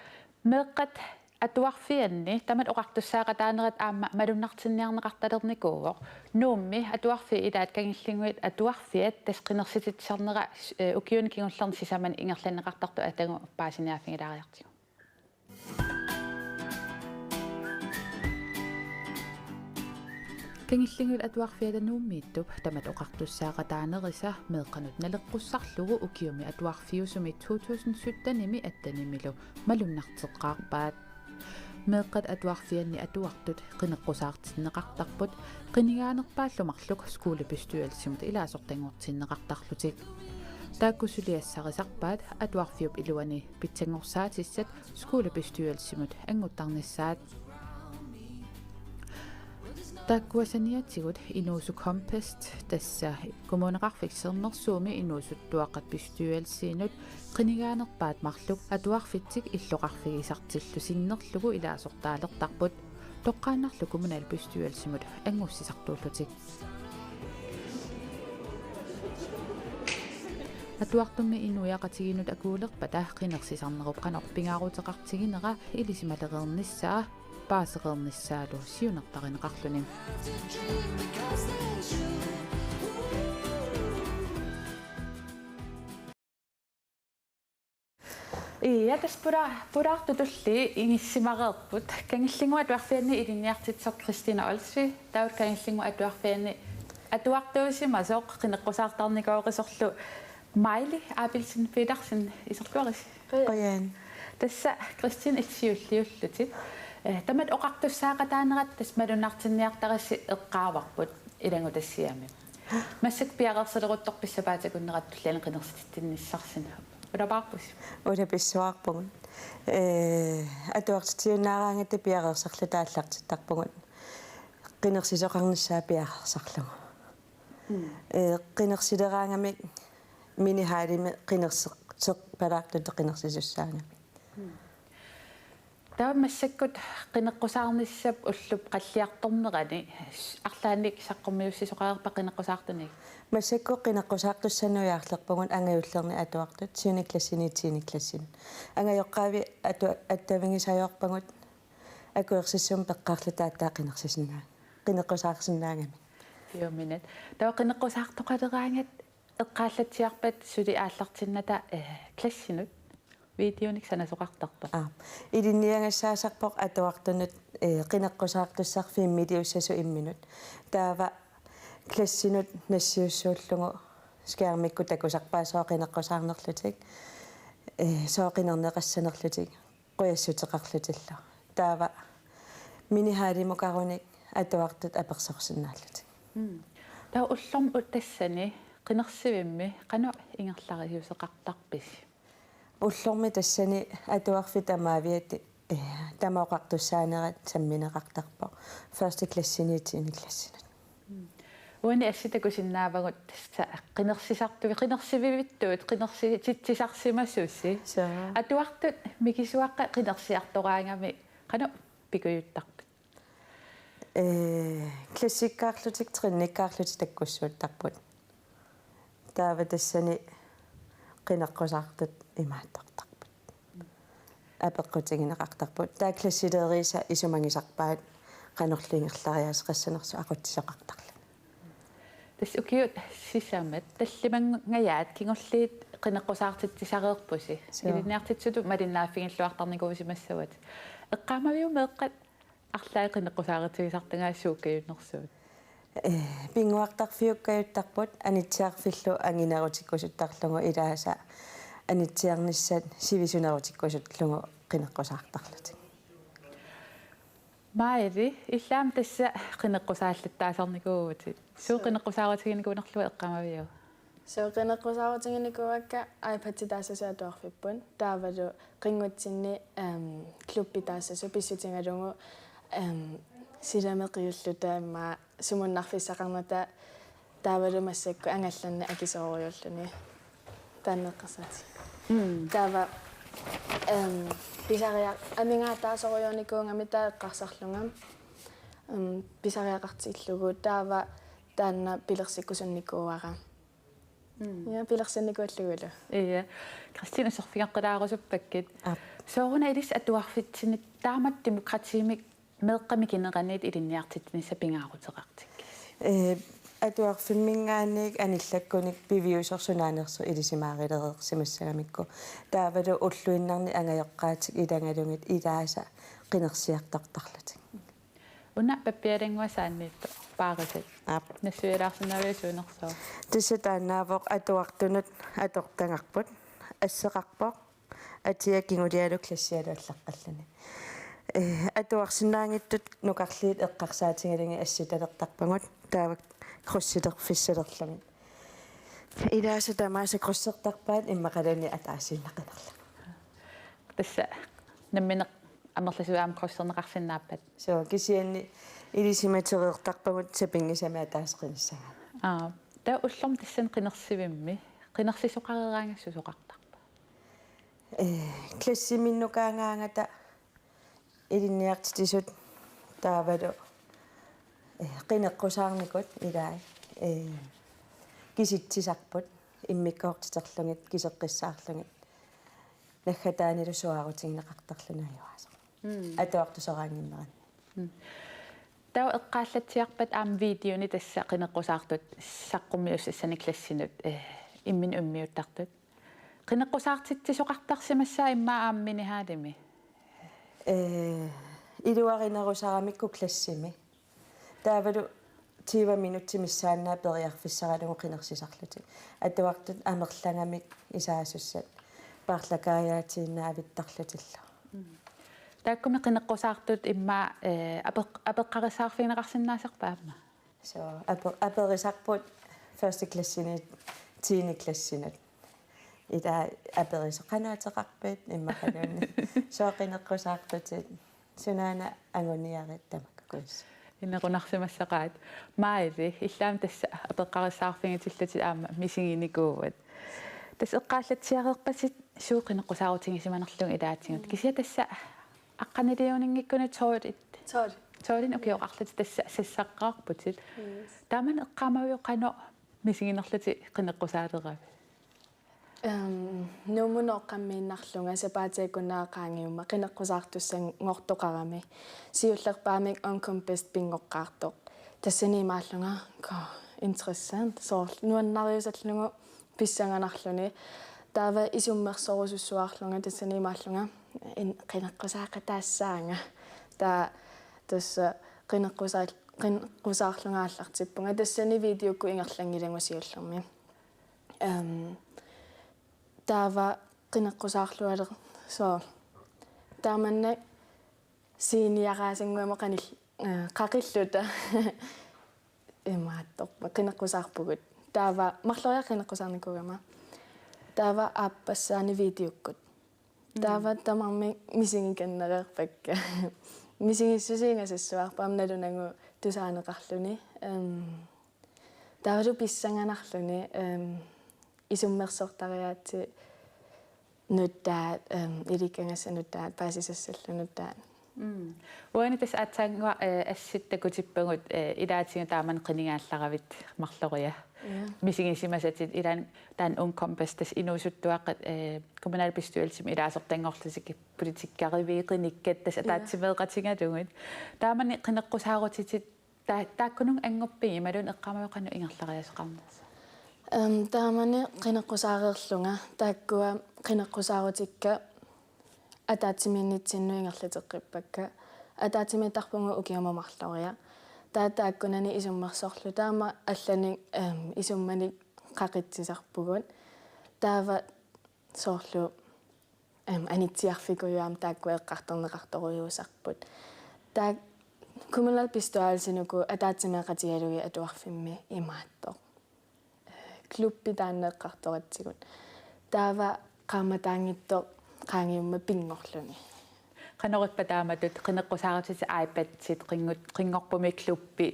A: meeqqat atuarfianni tamat oqartussaaqataanerat aamma malunnartinniarneqartalernikууoq nuummi atuarfi ilaat kangillinguit atuarfiat tasqinersititsarnera ukiuni kingullarni sisaman ingerlanneqartartu atagu paasiniaaffigilaariartigu kangillinguit atuarfiata nuummiittup tamat oqartussaaqataanerisa meeqqanut naleqqussarlugu ukiumi atuarfiusumi 2017-nimi attanimilu malunnarteqqaarpaat meeqqat atuarfianni atuartut qineqqusaartinneqartarput qinigaanerpaallumarluk skuulipystuualsimut ilaasortangortinneqartarlutik taakkusuliassaqisarpaat atuarfiup iluani pitsangorsaatissat skuulipystuualsimut anguttarnissaat taakkuasaniatigut inuusu compost tassa kommuneqarfiksernersuumi inuusuttuaqat pystuualsiinut qinigaanerpaat marluk atuarfitsik illoqarfigisartillu sinnerlugu ilaasortaalertarput toqqaannarlu kommunal pystuualsimut angussisartuullutik atuartummi inuiaqatiginut akuulerpata qinersisarnerup qanorpingaaruteqartiginera ilisimaleriernissaa paaseqernissaalu siunertarineqarluni tas puraartutulli ingissimareerput kangillingua atuarfianni ilinniartitsoq Kristina Olsvi taut kangillingua atuarfianni atuartuusimasoq qineqqusaartarnikooqisorlu Maili Abelsen Petersen isorluaris
H: Qiyan
A: tassa Kristin itsiulliullutit tamat oqartussaaqataanerat tasmalunartinniartarassi eqqaavarput ilangutassiami massak piaqersaleruttorpissapaatakunnerat qinersitittinnissarsin udapaarpus
F: Udapissuarpungut atuartitiunaaraangata piaqersarlutaallartittarpungut qinersisoqarnissaa piaqersarlugu qinersileraangami minihaalimi qinerseqpalaartut qinersisussaana
A: таамассаккут qinеққусаарниссап уллуп қаллиарторнерани арлаанник саққуммиуссисоқарерпа qinеққусаартуник
F: массакку qinеққусаартуссануяарлерпугун ангаюллерни атуартут сиуниклассини тииниклассин ангайоққаави аттавингисаёрпагут акуерсиссуум пеққаарлутааттаа qinерсисиннаа qinеққусаарсиннаангами
A: юуминат таа qinеққусаартоқалераангат эққааллатсиарпат сули ааллартинната классинут видеоник санасоқартарпа
F: илинниангассаасарпоқ атуартунут qinеққусаартуссар 5 милиуссасу имминут таава классинут нассиуссууллугу скеармикку такусарпаасоо qinеққусаарнерлутик сооқинернеқассанерлутик қуяссутеқарлутилла таава минихаалимукаруник атуартут аперсорсиннааллутик
A: таа уллорм уттассани qinеrsivimmi qanu ingерлариусеқартарпис
F: уллорми тассани атуарфи тамаавиати тамаоқартуссаанерат самминеқартарпо ферст классини тиини классинут
A: уани асситакусиннаавагут тасса qinеrsisartuvi qinеrsivivittuut qinеrsititsisarsimaссуусси атуартут микисуаққа qinерсиартораангами qanu пикуйуттарпут
F: классиккаарлутик тринниккаарлути таккуссууттарпут таава тассани qinеққусаартут имааттартарпут апеққутигинеқартарпут таа классилериса исумангисарпаат qanorliingerlarias qassanersu aqutsisaqartarla
A: тас укиут сисамат таллимангаяат кингорлиит qinеққусаартитсисареерпуси илинниартитсуту малиннааффигиллуартарникуусимассават эққаамавиу меэққат арлаа qinеққусааретигисартангаассууккаюннэрсуут
F: пингуартарфиуккаюттарпут анитсиарфиллу ангинерутиккусуттарлугу илааса анитсиарниссат сивисунерутиккусутлугу qinеққусаартарлутик
A: маали иллаам тасса qinеққусааллаттаасарникуугути суу qinеққусааратигиникуунерлуа эққамавиу
J: соо qinеққусааратигиникуакка айпатситаассасаатуарфиппун таавалу qinngutsinni клуппи таассасу писсутингалугу силамеқиуллута сумуннарфиссақарната таавалу массакку ангалланна акисоориуллуни тааннеққарсати таава писариа амингаатаасориорникуунгами таэққарсарлунгам писариақартиллугу таава таанна пилерсиккусунникууара я пилерсинникуаллугулу
A: ия Кристина сорфингаққилаарусуппаккит Sooruna ilis atuarfitsinit taamat demokratiimik meeqqamikineqaniit ilinniartitnissa pingaarutеqartik.
F: Atuarfimmingaanniik anillakkunik piviusorsunaanersu ilisimaarilereersimassagamikku taavalu ulluinnarni angajoqqaatik ilangalungit ilaasa qinersiartartarlutik.
A: Unna pappialinguasaanniittu paarisat. Nassuilаарsunaviasuunersoo.
F: Tissataannaavoq atuartunut atortangarput ассеқарпоқ атиакингулиалу классиалуаллаққаллани атуарсинаангиттут нукарлиит эққарсаатингалинги асситалертарпагут таавак круссилерфиссалерлами илааса тамааса круссертарпаат иммақалуни атаасииннақинерла
A: тасса намминеқ амерласуаам круссернеқарсинааппат
F: соо кисианни илисиматериертарпагут сапингисама атаасеқиниссага
A: таа уллорм тассан қинерсивимми қинерсисоқарераангассусоқартарпа
F: классиминнукаангаангата илинниартитисут таавалу qinеққусаарникут илаа киситсисарпут иммиккоортитерлугит кисеққиссаарлугит наггатаанилу суаарутигнеқартарлунааюааса атуартусораангиннеран
A: таа эққааллатсиарпат аам видеони тасса qinеққусаартут саққумиуссассани классинут иммин уммиуттартут qinеққусаартитсисоқартарсимассаа иммаа аамминихаалими
F: илуаринерусарамикку классими таавалу 20 минуттимиссааннаа периарфиссаралугу qinерсисарлути атуартут амерлангамик исаасуссат парлакааyaatiinna авиттарлутилла
A: тааккуми qinеққусаартут иммаа апеққарисаарфигнеқарсинаасерпаама
F: so аперисарпут første klassинит 10 klassинат ида аперисоқанаатеқарпит иммақалуунни сооқинеққусаартутит сунаана агуниариттамаккуис
A: иннерунарсимассақаат маали иллаам тасса апеққарисаарфигнитиллути аама мисигиникууват тас эққааллатсиареерпасит сууқинеққусаарутингисиманерлуг илаатингут кися тасса аққанилиунингиккуна тоолин окей оқарлути тасса сассаққарпутит тааман эққамавиоқано мисигинерлути qinеққусаалерав
J: нумуноққаммииннарлунга сапаатиакунаақаангиума qinеққусаартуссан ngortoqarami siullerpaamik onkompest pingoqqaartoq тассанимааллунга interessant så нуаннариусаллугу писсанганарлуни таава исуммерсорусуссуаарлунга тассанимааллунга qinеққусаақатаассаанга таа тасса qinеққусаарлунгааллартиппунга тассани видеокку ингерлангилагусиуллерми таава qinеққусаарлуалер so тааманна синиараасангуама qanil qaqilluta имаатторпа qinеққусаарпугут таава марлориа qinеққусаарникугама таава ааппассаани видеоккут таава тамарми мисигиканнереерпакка мисигиссусингасассуарпаам налунагу тусаанеқарлуни таавалу писсанганарлуни исуммерсортариаати нуттаат иликкангассануттаат паасисассаллунуттаат
A: уанитас аатсаангуа асситтакутиппагут илаатинга тааман qinigaallаравит марлориа мисигисимасатит илаан таан ункомпастас инуусуттуаққат коммуналбестуалсим илаасортангорлусик политиккаривииқиниккат тас атаатсимеэқатингалугут таамани qinеққусаарутитит тааккунун ангорпи ималун эққамавеқану ингерлариасеқарнерс
J: таамани qinеққусаареерлунга тааккуа qinеққусаарутикка атаатсимииннитсиннуингерлатеққиппакка атаатсимиитарпугу укиумамарлориа таатааккунани исуммерсорлу таама аллани исуммани qaqitsisarpugut таава соорлу анитсиарфикуяам таакку эққартернеқарторуйуусарпут таа коммунал пистуалсинуку атаатсимеқатигалуги атуарфимми имаатто клубби тааннеққарторатсигут таава qaamataangitto qaangiumma pinngorluni
A: qanoripa taamatut qinеққусаарутит iPad-сит qinngorpumi klubbi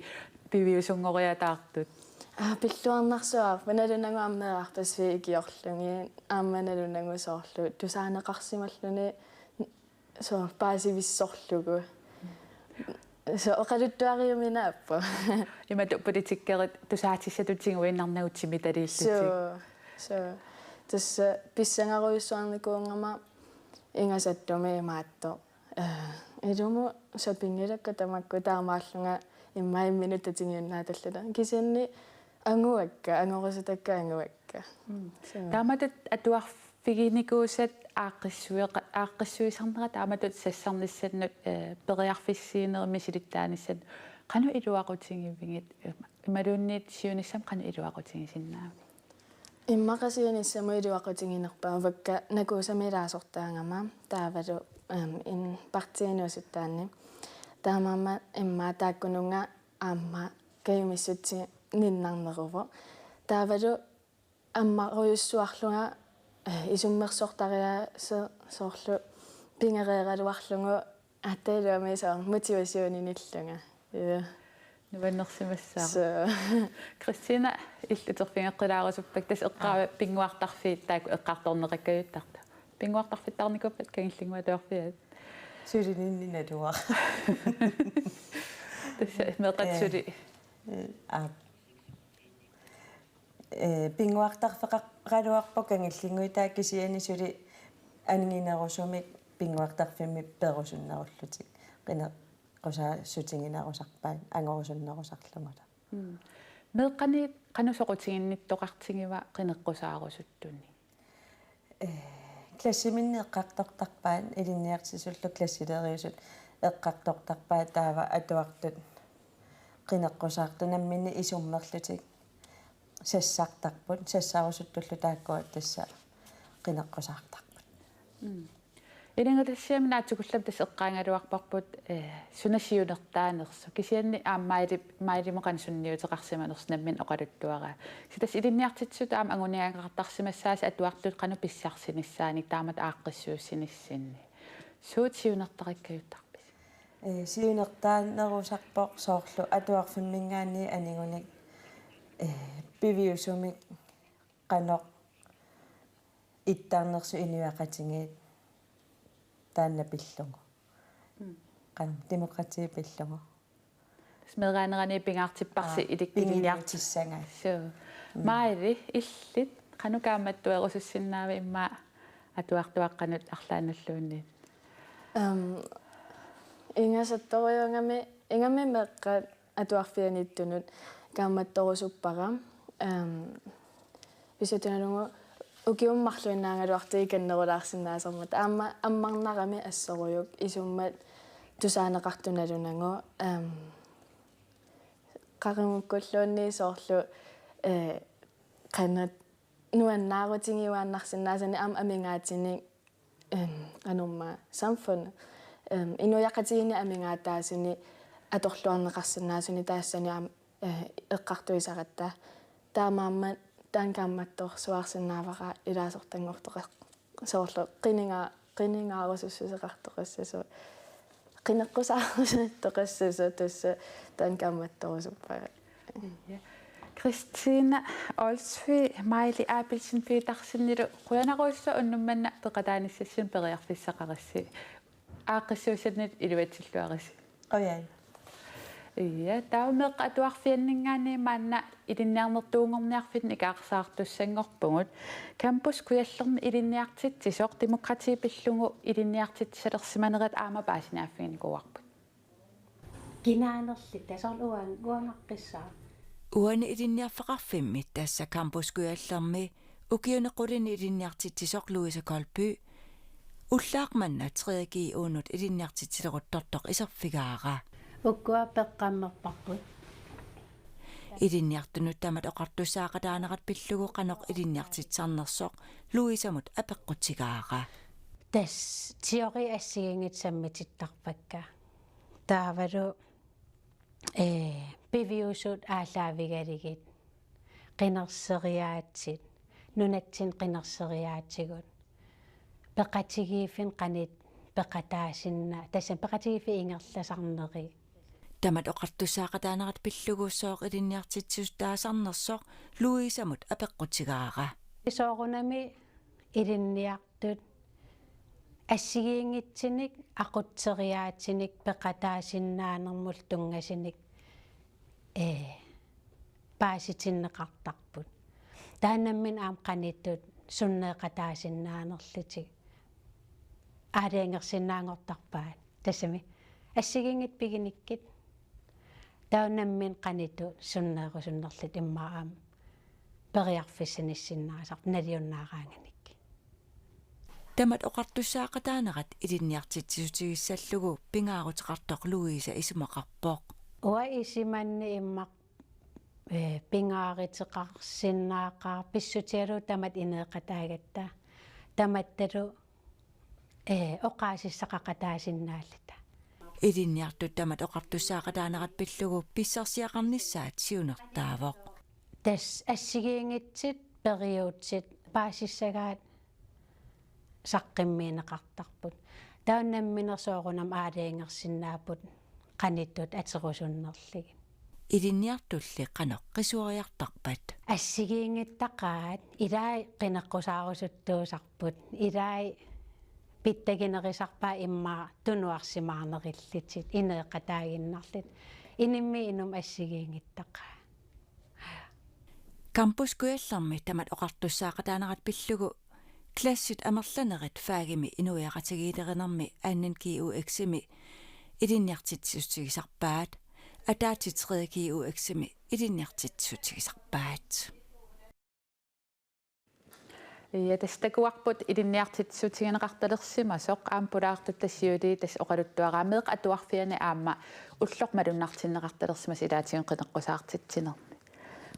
A: piviusungoriataartut
J: пиллуарнарсуар ваналунагу аммеарпасви икиорлунги аамманалунагу соорлу тусаанеқарсималлуни соо паасивиссорлугу so oqaluttuariuminaappa
A: имату политиккерит тусаатиссатутсигуиннарнагутсими талииллутик
J: so тасса писсангаруйуссуарникуунгама ингасаттуми маатто идуму сапингилакка тамакку таамааллунга иммай минутатингиуннааталлата кисианни ангуакка ангорисутакка ангуакка
A: тааматут атуарфигиникуусат ааққиссуисарнера тааматут сассарниссаннут периарфиссиинерми силиттааниссат кану илуақутингиввигит ималуунниит сиуниссам кану илуақутингисиннаа
J: иммақасианиссаму илуақутингинерпаа вакка накуусамилаасортаангама таавалу ин партиинуусуттаанни таамаама имма тааккунунга аама каюмиссутси ниннарнеруво таавалу аммаруйуссуарлунга исуммерсортариа соорлу пингереералуарлугу аттаилуами саа мотивасиониниллунга
A: нуаннерсимассаа Кристина иллутерфингеққилаарусуппак тас эққаава пингуартарфиит таак эққарторнеқаккаюттарта пингуартарфиттарникуппат кангиллингуатуарфиат
F: сулининнинатуа
A: тас меқатсули
F: пингуартарфеқаралуарпо кангиллингуитаа кисиани сули анингинерусумик пингуартарфимми перусуннеруллутик қина qosa sutiнгинарусарпаан ангорусуннерусарлугула
A: меққани қанусоқутингинниттоқартингива қинеққусаарусуттуни
F: классиминни эққартортарпаан илинниартисуллу классилериусут эққартортарпаа таава атуартут қинеққусаартунаммини исуммерлутик сассартарпут сассаарусуттуллу тааккуат тасса қинеққусаартарпут
A: илингатассиами наатсукуллам тас эққаангалуарпарпут сунасиунертаанерсу кисианни маилимоқан сунниутеқарсиманерс наммин оқалуттуара ситас илинниартитсут аама агуниаангартарсимассааси атуарлут қану писсарсиниссааник таамат ааққиссууссиниссинни суут сиунертақиккаютарпис
F: сиунертаанерусарпоқ соорлу атуарфиммингаани анигуник пивиусумик қаноқ иттаарнерсу инуақатингиит таанна пиллугу qan demokrati pillugu
A: смераанерани пингаартиппарси иликкилиниартиссага суу маали илlit qanukaamattuerussussиннаава имма атуартуаққанут арлааналлуунни
J: ингасатториунгами ингами меққат атуарфианиттунут кааматторусуппара висутуналугу укиуммарлуиннаангалуартии каннерулаарсинаасармат аама аммарнарами ассоруйук исуммат тусаанеқартуналунагу қаримуккуллуунни соорлу qanat нуаннаарутингиуааннарсинаасани аама амингаатини анумма самфун инуяқатигини амингаатаасуни аторлуарнеқарсинаасуни таассани аама эққартуисаратта таамааммат таанкаамматтоорсуарсинаавара илаасортангортоқар соорлу qiningaarusussuseqartoqassasу qinеққусаарусуттоқассасу тусса таанкаамматторусуппага
A: Кристина Олсфи майли апилсин фитарсиннилу қуянаруусса уннумманна пеқатааниссассин периарфиссақарисси ааққиссуусаннит илуатсиллуариси
F: ояй
A: ия таумеқ атуарфианнингаани маанна илинниарнертуунгорниарфит икаарсаартуссангорпугут кампус куяллерми илинниартитсисоқ демократи пиллугу илинниартитсалерсиманерат аама паасинааффигникуарпут
K: гинаанерли тасорлуан уангаққиссаа
L: уани илинниарфеқарфиммит тасса кампус куяллерми укиунеқулини илинниартитсисоқ Луиса Колпy уллаақманна 3G уунут илинниартитсилеруттортоқ исерфигаара
K: уккуа пеққаммерпарпут
L: илинниартунут тамат оқартуссаақатаанерат пиллугу қаноқ илинниартитсарнерсоқ Луисамут апеққутигаара
K: тас теори ассигингитсаммититтарпакка таавалу пивиусут аалаавигалигит qinерсериаатсит нунатсин qinерсериаатсигут пеқатигиифин qanit пеқатаасинна тассан пеқатигиифи ингерласарнери
L: тамат оқартуссаақатаанерат пиллугуссооқ илинниартитсус таасарнерсоқ Луисамут апеққутигаара
K: соорунами илинниартут ассигиингитсиник ақутсериаатсиник пеқатаасиннаанермул тунгасиник пааситиннеқартарпут таанаммин аам қаниттут суннеқатаасиннаанерлутик аариангерсинаангортарпаат тассами ассигингит пигиниккит таунаммин qanitu sunneerusуннерлит иммаам периарфиссаниссиннаасар налиуннаараанганик
L: тамат оқартуссаақатаанерат илинниартитсисутигиссаллугу пингаарутеқартоқ Луиса исумақарпоқ
K: уа исиманни иммақ пингааритеқарсиннаақаа писсутиалу тамат инеэқатаагатта таматталу оқаасиссақақатаасиннааллата
L: илинниартут тамат оқартуссаақатаанерат пиллугу писсарсиақарнissaат сиунертаавоқ
K: тас ассигиингитсит периутсит паасиссагаат саққиммиинеқартарпут тауннамминерсоорунам аалиангерсиннаапут qanittut aterusуннерлиг
L: илинниартулли qanoq qisuariartarpat
K: ассигиингиттақаат илаи қинеққусаарусуттуусарпут илаи питтагинерисарпаа иммаа тунуарсимаарнериллитит инеэқатаагиннарлит инимми инум ассигиингиттақаа
L: кампускуялларми тамат оқартуссаақатаанерат пиллугу классит амерланерит фаагими инуяқатигиилеринерми ааннан киуэксими илинниартитсутигисарпаат атаатитреэ киуэксими илинниартитсутигисарпаат
A: Ja тастакуарпут илинниартитсутигинеқарталерсима соқ аампулаартут тассиули тас оқалуттуараамеэқ атуарфиани аама уллормалуннартиннеқарталерсимас илаатигин қинеққусаартитсинерми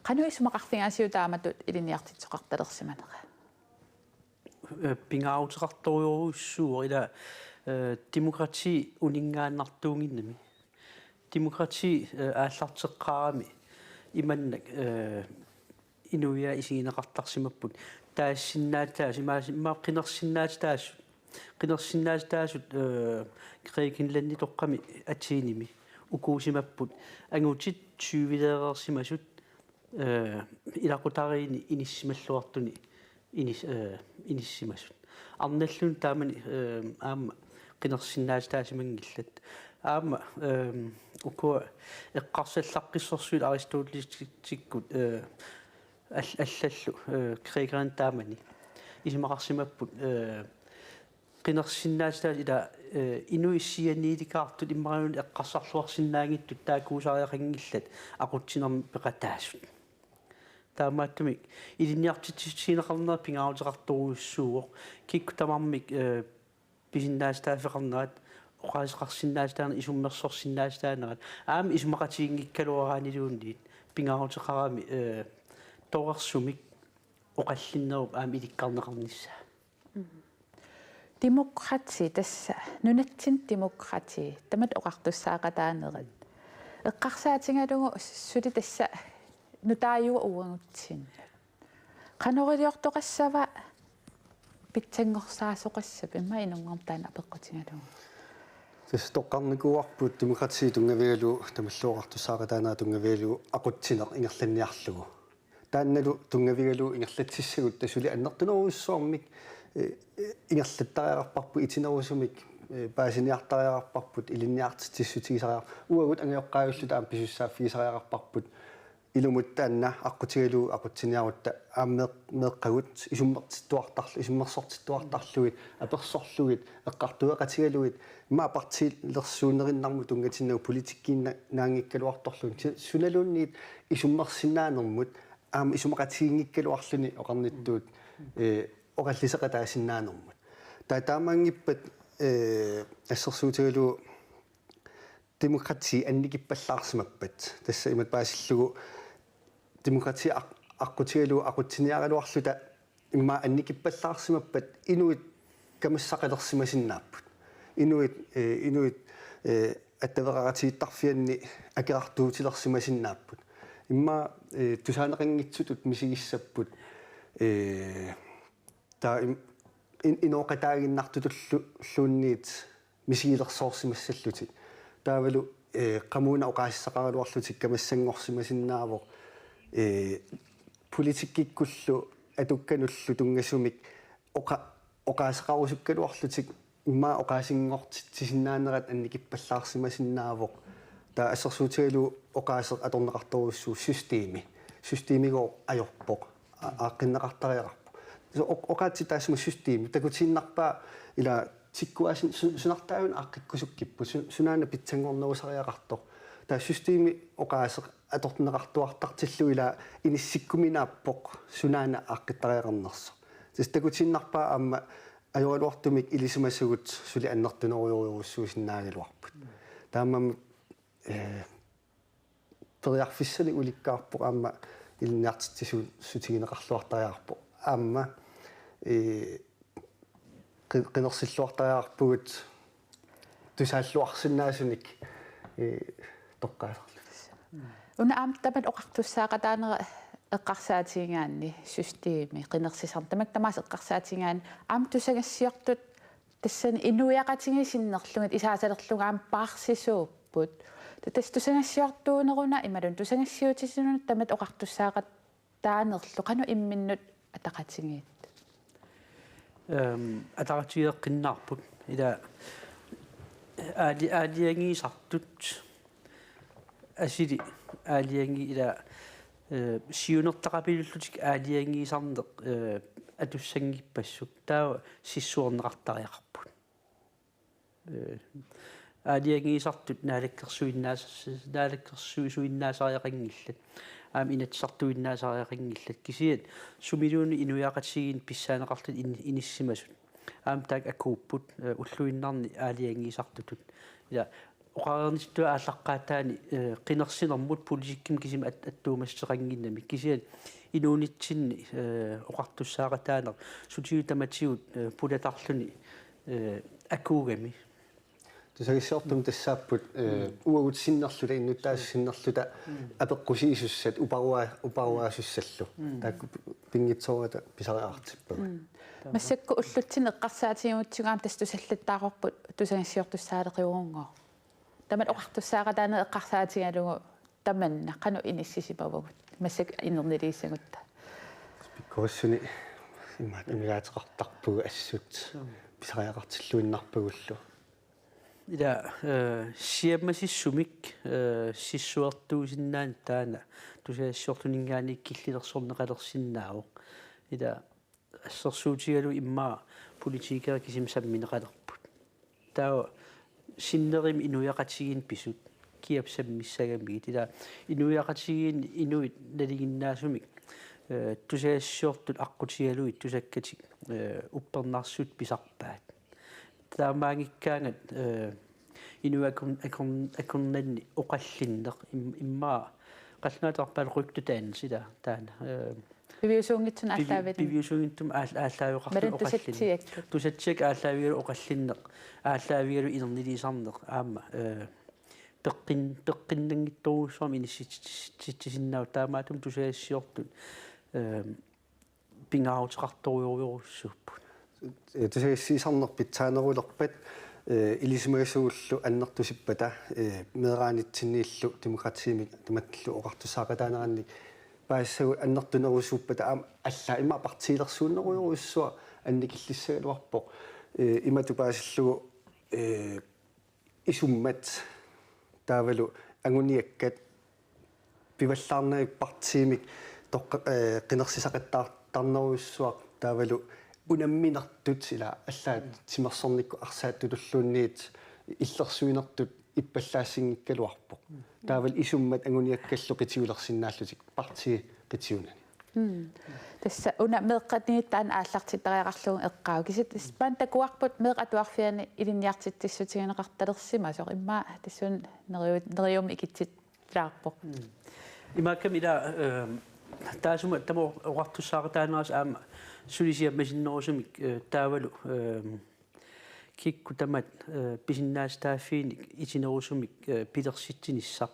A: qanu исумақарфингаасиу тааматут илинниартитсоқарталерсиманера
B: пингаутеқарторюруссуур ила демократи унингааннартуунгиннами демократи ааллартеққарами иманнак инуя исигинеқартарсимаппут таассиннаатаас имаа қинерсиннаатаасут креекинланни тоққами атсииними укуусимаппут ангутит сювилеерсимасут илақутариини иниссималлуартуни иниссимасут арналлун таамани аама қинерсиннаатаасимангиллат аама укуа эққарсаллаққиссорсуит аристотелистиккут аллаллу креекеран таамани исимақарсимаппут qinерсиннаатаа ила инуиссианииликаартут иммариун эққарсарлуарсиннаангиттут таакуусариақангиллат ақутсинерми пеқатаасут таамааттумик илинниартитсинеқарнера пингаутеқарторуйуссууоқ кикку тамармик писиннаастаафеқарнерат оқаасеқарсиннаастаана исуммерсорсиннаастаанерат аами исумақатигингиккалуараанилуунниит пингаутеқарами тоорсумик оқаллиннеруп аами иликкарнеқарнisса
A: демократи тасса нунатсин демократи тамат оқартуссаақатаанерат эққарсаатингалугу сули тасса нутааюа уангутсин qanoriortoqassava питсангорсаасоқассап имма инунгартаана апеққутингалугу
C: тас тоққарникуарпут демократи тунгавигалу тамаллуоқартуссаақатаанаа тунгавигалу ақутсинеқ ингерланниарлугу таанналу тунгавигалу ингерлатсиссагут тасули аннертунеруйуссуармик ингерлаттариақарпарпу итинерусумик паасиниартариақарпарпут илинниартитсиссутигисариар уагут ангиоққааюллута аам писуссааффигисариақарпарпут илумут таанна аққутигалу ақутсиниарутта ааммеэққагут исуммертиттуартарлу исуммерсортиттуартарлугит аперсорлугит эққартуеқатигалугит ма партилерсуунериннарму тунгатиннагу политиккиинна наангиккалуарторлун суналуунниит исуммерсинаанермут аама исумақатигингиккалуарлуни оқарниттуут оқаллисеқатаасиннаанермут таамаангиппат ассерсуутигалу демократи анникиппаллаарсимаппат тасса имат паасиллугу демократи аққутигалу ақутсиниаралуарлута имма анникиппаллаарсимаппат инуит камассақалерсимасиннааппут инуит аттавераратииттарфианни акеартуутилерсимасиннааппут имма тусаанеқангитсутут мисигиссаппут та иноқатаагиннартутуллуунниит мисигилерсоорсимассаллутик таавалу qamuna oqaassaqaruarlutik kamassangorsimasinnaavoq politikikkullu atukkanullu tungasumik oqaassaqarusukkaluarlutik imma oqaasingortissinnaanerat annikippallaarsimasinnaaavoq ta assersuutigalu oqaaseq atorneqartorussuu systemigo ajorpoq aaqinneqartariaqarpo oqaatsi taasuma systemi takutiinnarpaa ila tikkuasin sunartaun aqikkusukkippu sunaana pitsangornerusariaqartoq taa systeemi oqaase atorneqartuartartillu ila inissikkuminaappoq sunaana aqqittariaqarnerso tistakutinnarpaa amma ajoruartumik ilisumassugut suli annertunerujuriussuusinnaagaluarput taamam teriarfissani ulikkaarpoq amma ilniartittisu sutigineqarluartariarpoq amma qinersilluartariarpugut tusaalluarsinnaasunik toqqaasarlu
A: una aamtamat oqartussaaqataanera eqqarsaatiingaanni systeemi qinersisartamak tamaas eqqarsaatiingaan aam tusagassiortut тассани инуяqatigisinnerlugut isaasalerlugaam paarsisuupput тас тусангассиортуунеруна ималун тусангассиутисинуна тамат оқартуссаақат таанерлу қану имминнут атақатигиит
B: атақатигеққиннаарпут ила аалиангиисартут асили аалианги ила сиунертақапилуллутик аалиангиисарнеқ атуссангиппассук таа сиссуорнеқартариақарпут аалиангиисартут наалаккерсуиннаасариақангиллат аам инатсартуиннаасариақангиллат кисиат сумилууни инуяақатсигин писсаанеқарлут иниссимасут аам таак акууппут уллуиннарни аалиангиисартутут ила оқарернистуа ааллаққаатаани қинерсинермут политикким кисим аттуумассеқангиннами кисиат инуунитсинни оқартуссаақатаанер сутиу таматигут пулатарлуни акуугами
C: тусагиссиортум тассааппут уагутсиннерлута иннуттаассиннерлута апеққусиисуссат упаруаасуссаллу таакку пингитсоората писариаартиппага
A: массакку уллутсин эққарсаатигуутсугаам тас тусаллаттаақорпут тусагиссиортуссаалеқиурунгоо тамат оқартуссаақатаане эққарсаатигалугу таманна қану иниссисипавагут массак инернилииссагутта
C: пиккоссуни имаат имигаатеқартарпугу ассут писариақартиллуиннарпагуллу
B: ила сиаммасиссумик сиссуартуусиннаан таана тусаассуортунингаани киллилерсорнеқалерсиннаавоқ ила ассерсуутигалу иммаа политикера кисим самминеқалерпут таа синнерим инуяқатигин писут киапсаммиссагамигит ила инуяқатигин инуит налигиннаасумик тусаассуортут аққутигалуит тусаккатик уппернарсут писарпаат таамаангиккаангат инуакорнанни оқаллиннеқ иммаа қаллунаатарпаал руйктутаан сила таана
A: бивиусуунгитсун ааллаавит
B: бивиусуунгиттум ааллаавиоқарту оқаллиннеқ тусатсик ааллаавигалу оқаллиннеқ ааллаавигалу инернилисарнеқ аама пеққиннангитторуссуарми инисситсиннау таамаатум тусаассиортут пингаарутеқарторуйоруйоруссууппут
C: тусагиссисарнерпит таанерулерпат илисимагасууллу аннертусиппата медераанитсиннииллу демократиимик таматтиллу оқартусаақатаанеранни паассагу аннертунерусууппата аама алла има партиилерсууннеруйоруссуа анникиллиссагалуарпоқ имату паасиллугу исуммат таавалу агуниаккат пиваллаарнерик партиимик тоққа қинерсисақаттаартарнеруссуа таавалу унамминартут сила аллаат тимерсорникку арсааттуллуунниит иллерсуинертут иппаллаассингиккалуарпоқ таавал исуммат агуниаккаллу қитиулерсиннааллутик парти қитиунани
A: тасса уна меэққатнигиттаан ааллартитариақарлугу эққау кисит пан такуарпут меэқатуарфиани илинниартиттиссутигинеқарталерсима соо имма тассун нериум икитсит лаарпоқ
B: имааккамила таасума тамо оqartussaarataaneras aama sulisiammasinnerusumik taavalu kikku tamat pisinnaastaafiinik itinerusumik pilersitsinissaq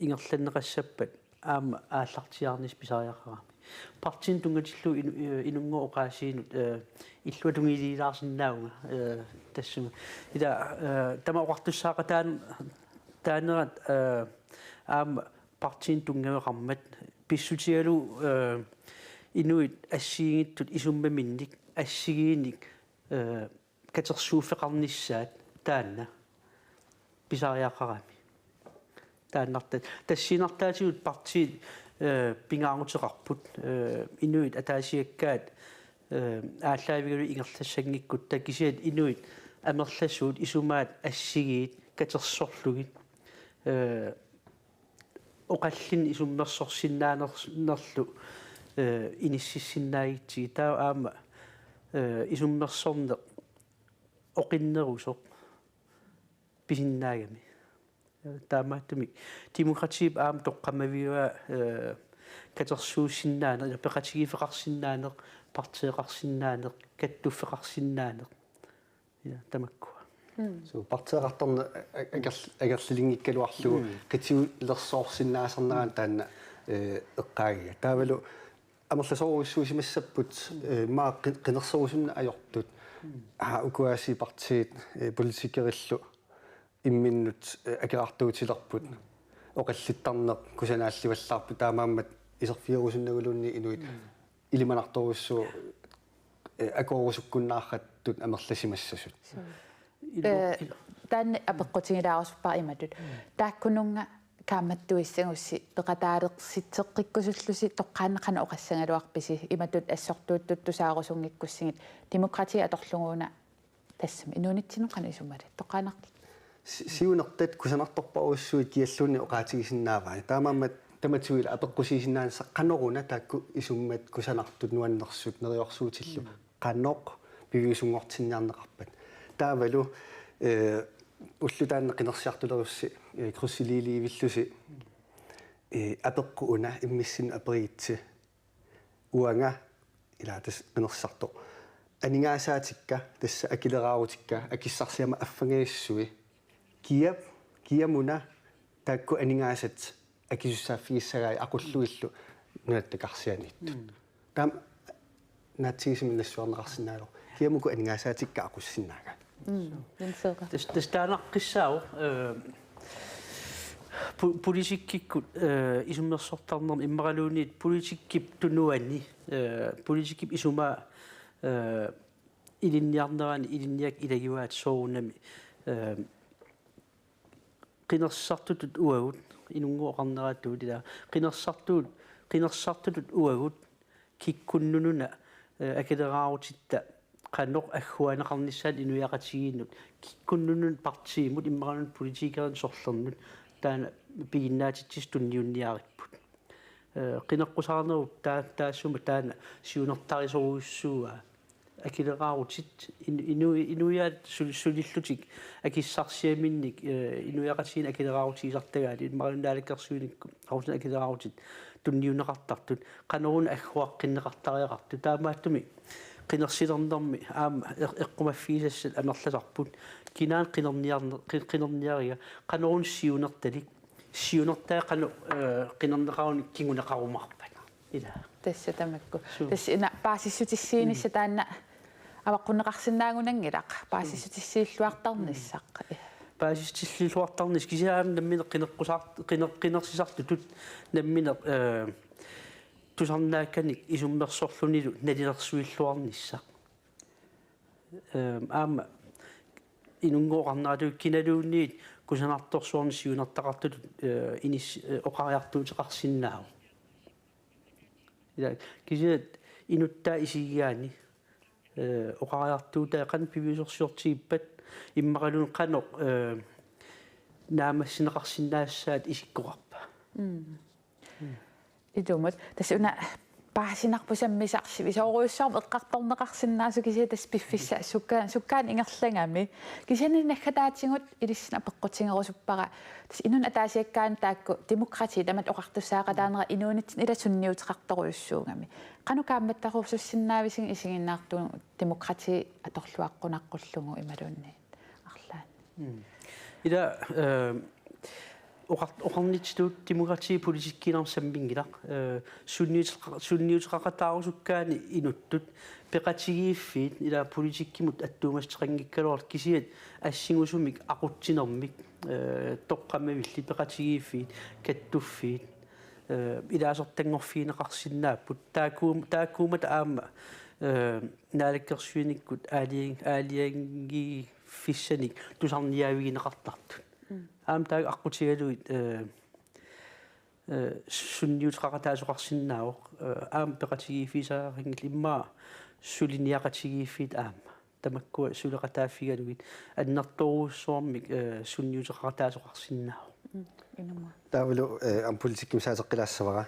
B: ingerlanneqassappat aama aallartiarnis pisariaqarami partin tungatillu inungo oqaasiinut illuatungiliilaarsinnaunga tassuma ila tama oqartussaaqataan taanerat aama partin tungaveqarmat pissutigalu inuit assigiittut isummaminnik assigiinik katersuuffeqarnissaat taanna pisariaqarami тааннартат тассинартаатигут партиит пингаарутеқарпут инуит атаасиаккаат ааллаавигулу ингерлассангиккут такисиат инуит амерлассуут исумаат ассигиит катерсорлугит оқаллин исуммерсорсиннаанерлу иниссиссиннаагитсиги таа аама исуммерсорне оқиннерусоқ писиннаагами таамааттумик демократип аам тоққамавиуа катерсуусиннаанер пеқатигифеқарсиннаанер партиеқарсиннаанер каттуффеқарсиннаанер я тамаккуа
C: so партиеқарторна агерлилингиккалуарлугу қитиулерсоорсиннаасернерaan таанна эққаагига таавалу амерласоруиссуусимассаппут маа қинерсорусунна ajortut укуаси партиит политикериллу имминнут акеартуутилерпут оқаллиттарнеқ кусанаалливаллаарпу таамааммат исерфиерусуннагулунни инуит илиманарторуссу акоорусуккуннаарраттут амерласимассасут
A: таан апеққутигилаарусуппаа иматут тааккунунга kaammattuissangussi peqataaleqsitseqqikkusullusi toqqaanneqana oqassangaluarpisi imatut assortuuttuttusaarusunngikkussingit demokrati atorlunguuna tassam inuunitsinneqana isumalat toqqaanaq
C: siunertat kusanartorparuussuit kialluunni oqaatigisinnaavaani taamaammat tamatuil apeqqusiisinnaansa qanoruna taakku isummat kusanartut nuannersut neriorsuutillu qannoq piviusungortinniarneqarpat taavalu уллутаанне қинерсиартулерусси круссилилиивиллуси апеққуна иммиссин апериитси уанга илаатас қинерсарто анигаасаатикка тасса акилераарутикка акиссарсиама аффангииссуи киамуна таакку анигаасат акисуссааффигиссагаи aqulluillu нуаттакарсианитту таам наатсигисиминнассуарнеқарсинаалу киамуку анигаасаатикка aquссиннаага
B: das taanaqқиссаау политиккиккут исуммерсортарнер иммаралуунит политиккип тунуани политиккип исума илинниарнерани илинниак илагиваат соорунами qinерсартутут уагут инунгуоқарнерааттуут ила qinерсартутут уагут киккуннунуна акилераарутитта qannoq agguaneqarnissaat inuiaqatigiinnut kikkunnunun partiimut immaranun politikerin sorlernut taana piginnaatitsis tunniunniaripput qineqqusarnerup taassuma taana siunertarisoruissuuga akilerarutit inuiaat sulillutik akissarsiaminnik inuiaqatigiin akilerarutigisartagaali immaranun naalakkersuinikku awsuna akilerarutit tunniuneqartartut qanorun agguaqqinneqartariaqartu taamaattumi qinерсилернэрми аама эққумаффиисассат амерласарпут кинаан qinерниарига qanорун сиунерталик сиунертаа qanu qinернеқарун кигунеқарумарпат ила
A: тасса тамакку тасса ина паасиссутиссиинисса таанна аваққунеқарсинаагунангилақ паасиссутиссииллуартарниссақ
B: паасиссутиссииллуартарнис кисаам наммине qinерсисартутут наммине тусарнаакканик исуммерсорлунилу налилерсуиллуарнisса аама инунгоқарнаату киналуунниит кусанарторсуарни сиунертақартут инис оқариартуутеқарсиннаау ила кисиат инуттаа исигиаани оқариартуутаа қан пивисорсиортигиппат иммақалун қаноқ наамассинеқарсинаассаат исиккоқарпа
A: идумат тасуна паасинарпусаммисарси висооруйуссаарм эққарторнеқарсинаасу кисиа тас пиффисса суккаан ингерлангами кисианни наггатаатингут илиссина пеққутингерусуппара тас инун атаасиаккаан таакку демократи тамат оқартуссаақатаанера инуунит иласунниутеқарторуйуссуугами қану каамматтарусуссиннаависин исигиннаартуун демократи аторлуаққунаққуллугу ималуунни арлаан
B: ила оқарнитсуут демократи политиккинарсаммингилақ сунниутеқақатаарусуккаани инуттут пеқатигииффиит ила политиккимут аттуумастеқангиккалуар кисиат ассигусумик ақутсинермик тоққаммавилли пеқатигииффиит каттуффиит илаасертангорфиинеқарсиннааппут тааккуумата аама наалаккерсуиниккут аалианги фиссаник тусарниаавигинеқартартут аам тааг аққутигалуит sunniutaqataasuqarsinnaaoq aam peqatigiifiisaaringil immaa suliniaqatigiiffit aama tamakkua suleqataaffigaluit annertoruussuarmik sunniutaqataasuqarsinnaaoq
A: inuma
C: taavulu am politik misaateqqilassavara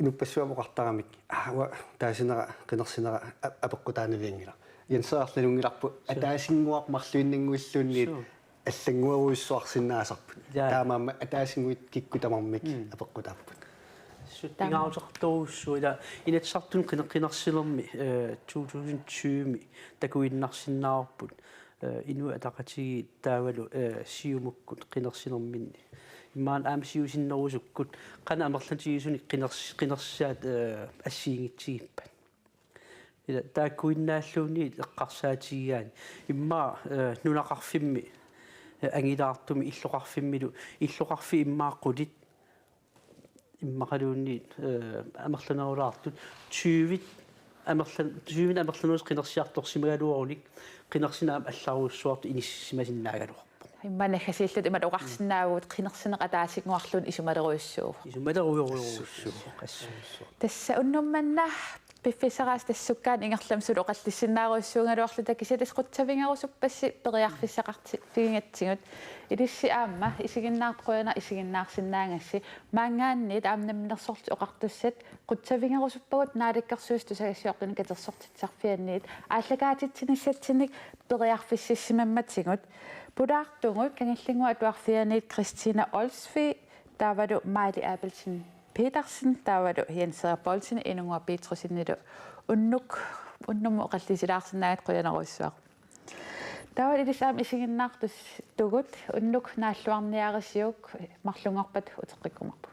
C: inuppassуамоqartaramik awa taasinera qinersinera apeqqutaaniviingila янсаарлунунгиларпу атаасингуармарлуиннангуиллуунниит аллангуаруйссуарсинаасарпут таамаама атаасингуит киккутамармик апеqqutaapпут
B: суттингаутерторуссуила инатсартун qinерсилерми 2020ми такуиннарсинаарпут инуа атақатиги таавалу сиумуккут qinерсилерминни имаан аамсиусиннерусуккут қана амерлатигисуни qinерсаат ассиингитсигиппат ила тааккуиннааллууни эққарсаатигигаани иммаа нунақарфимми ангилаартуми иллоқарфиммилу иллоқарфи иммааққулит иммақалуунни амерланерулаартут 20 амерлануус qinерсиарторсимагалуоруник qinерсинаам алларуussуарту иниссимасиннаагалуарпу
A: иммана хасииллут имат оқарсинаагуут qinерсинеқа таасигнуарлуун исумалеруйссуув
B: исумалеруйоруйссуу қассуу
A: тасса уннумманна пиффисераас тассуккаан ингерлам оқаллиссинааруйссуунгалуарлута кисалис қутсавингерусуппасси периарфиссақарти фигингатсигут илисси аама исигиннаартқуяна исигиннаарсинаангасси маангааннит аамнамминерсорлу оқартуссат қутсавингерусуппагут нааликкерсуус тусагассиортуна катерсортитсарфианниит ааллагаатитсинассатсиник периарфиссиссимамматсигут пулаартугут кангаллингуа атуарфианиит Кристина Олсви таавалу Майли Абелсен Petersen таавалу Jens Bolsen инунгуа Петрусиннилу уннуму оқаллисилаарсинаат қуянеруссуақ таавал илисаам исигиннаартус тугут уннук нааллуарниарисиук марлунгорпат утеққиккумарпу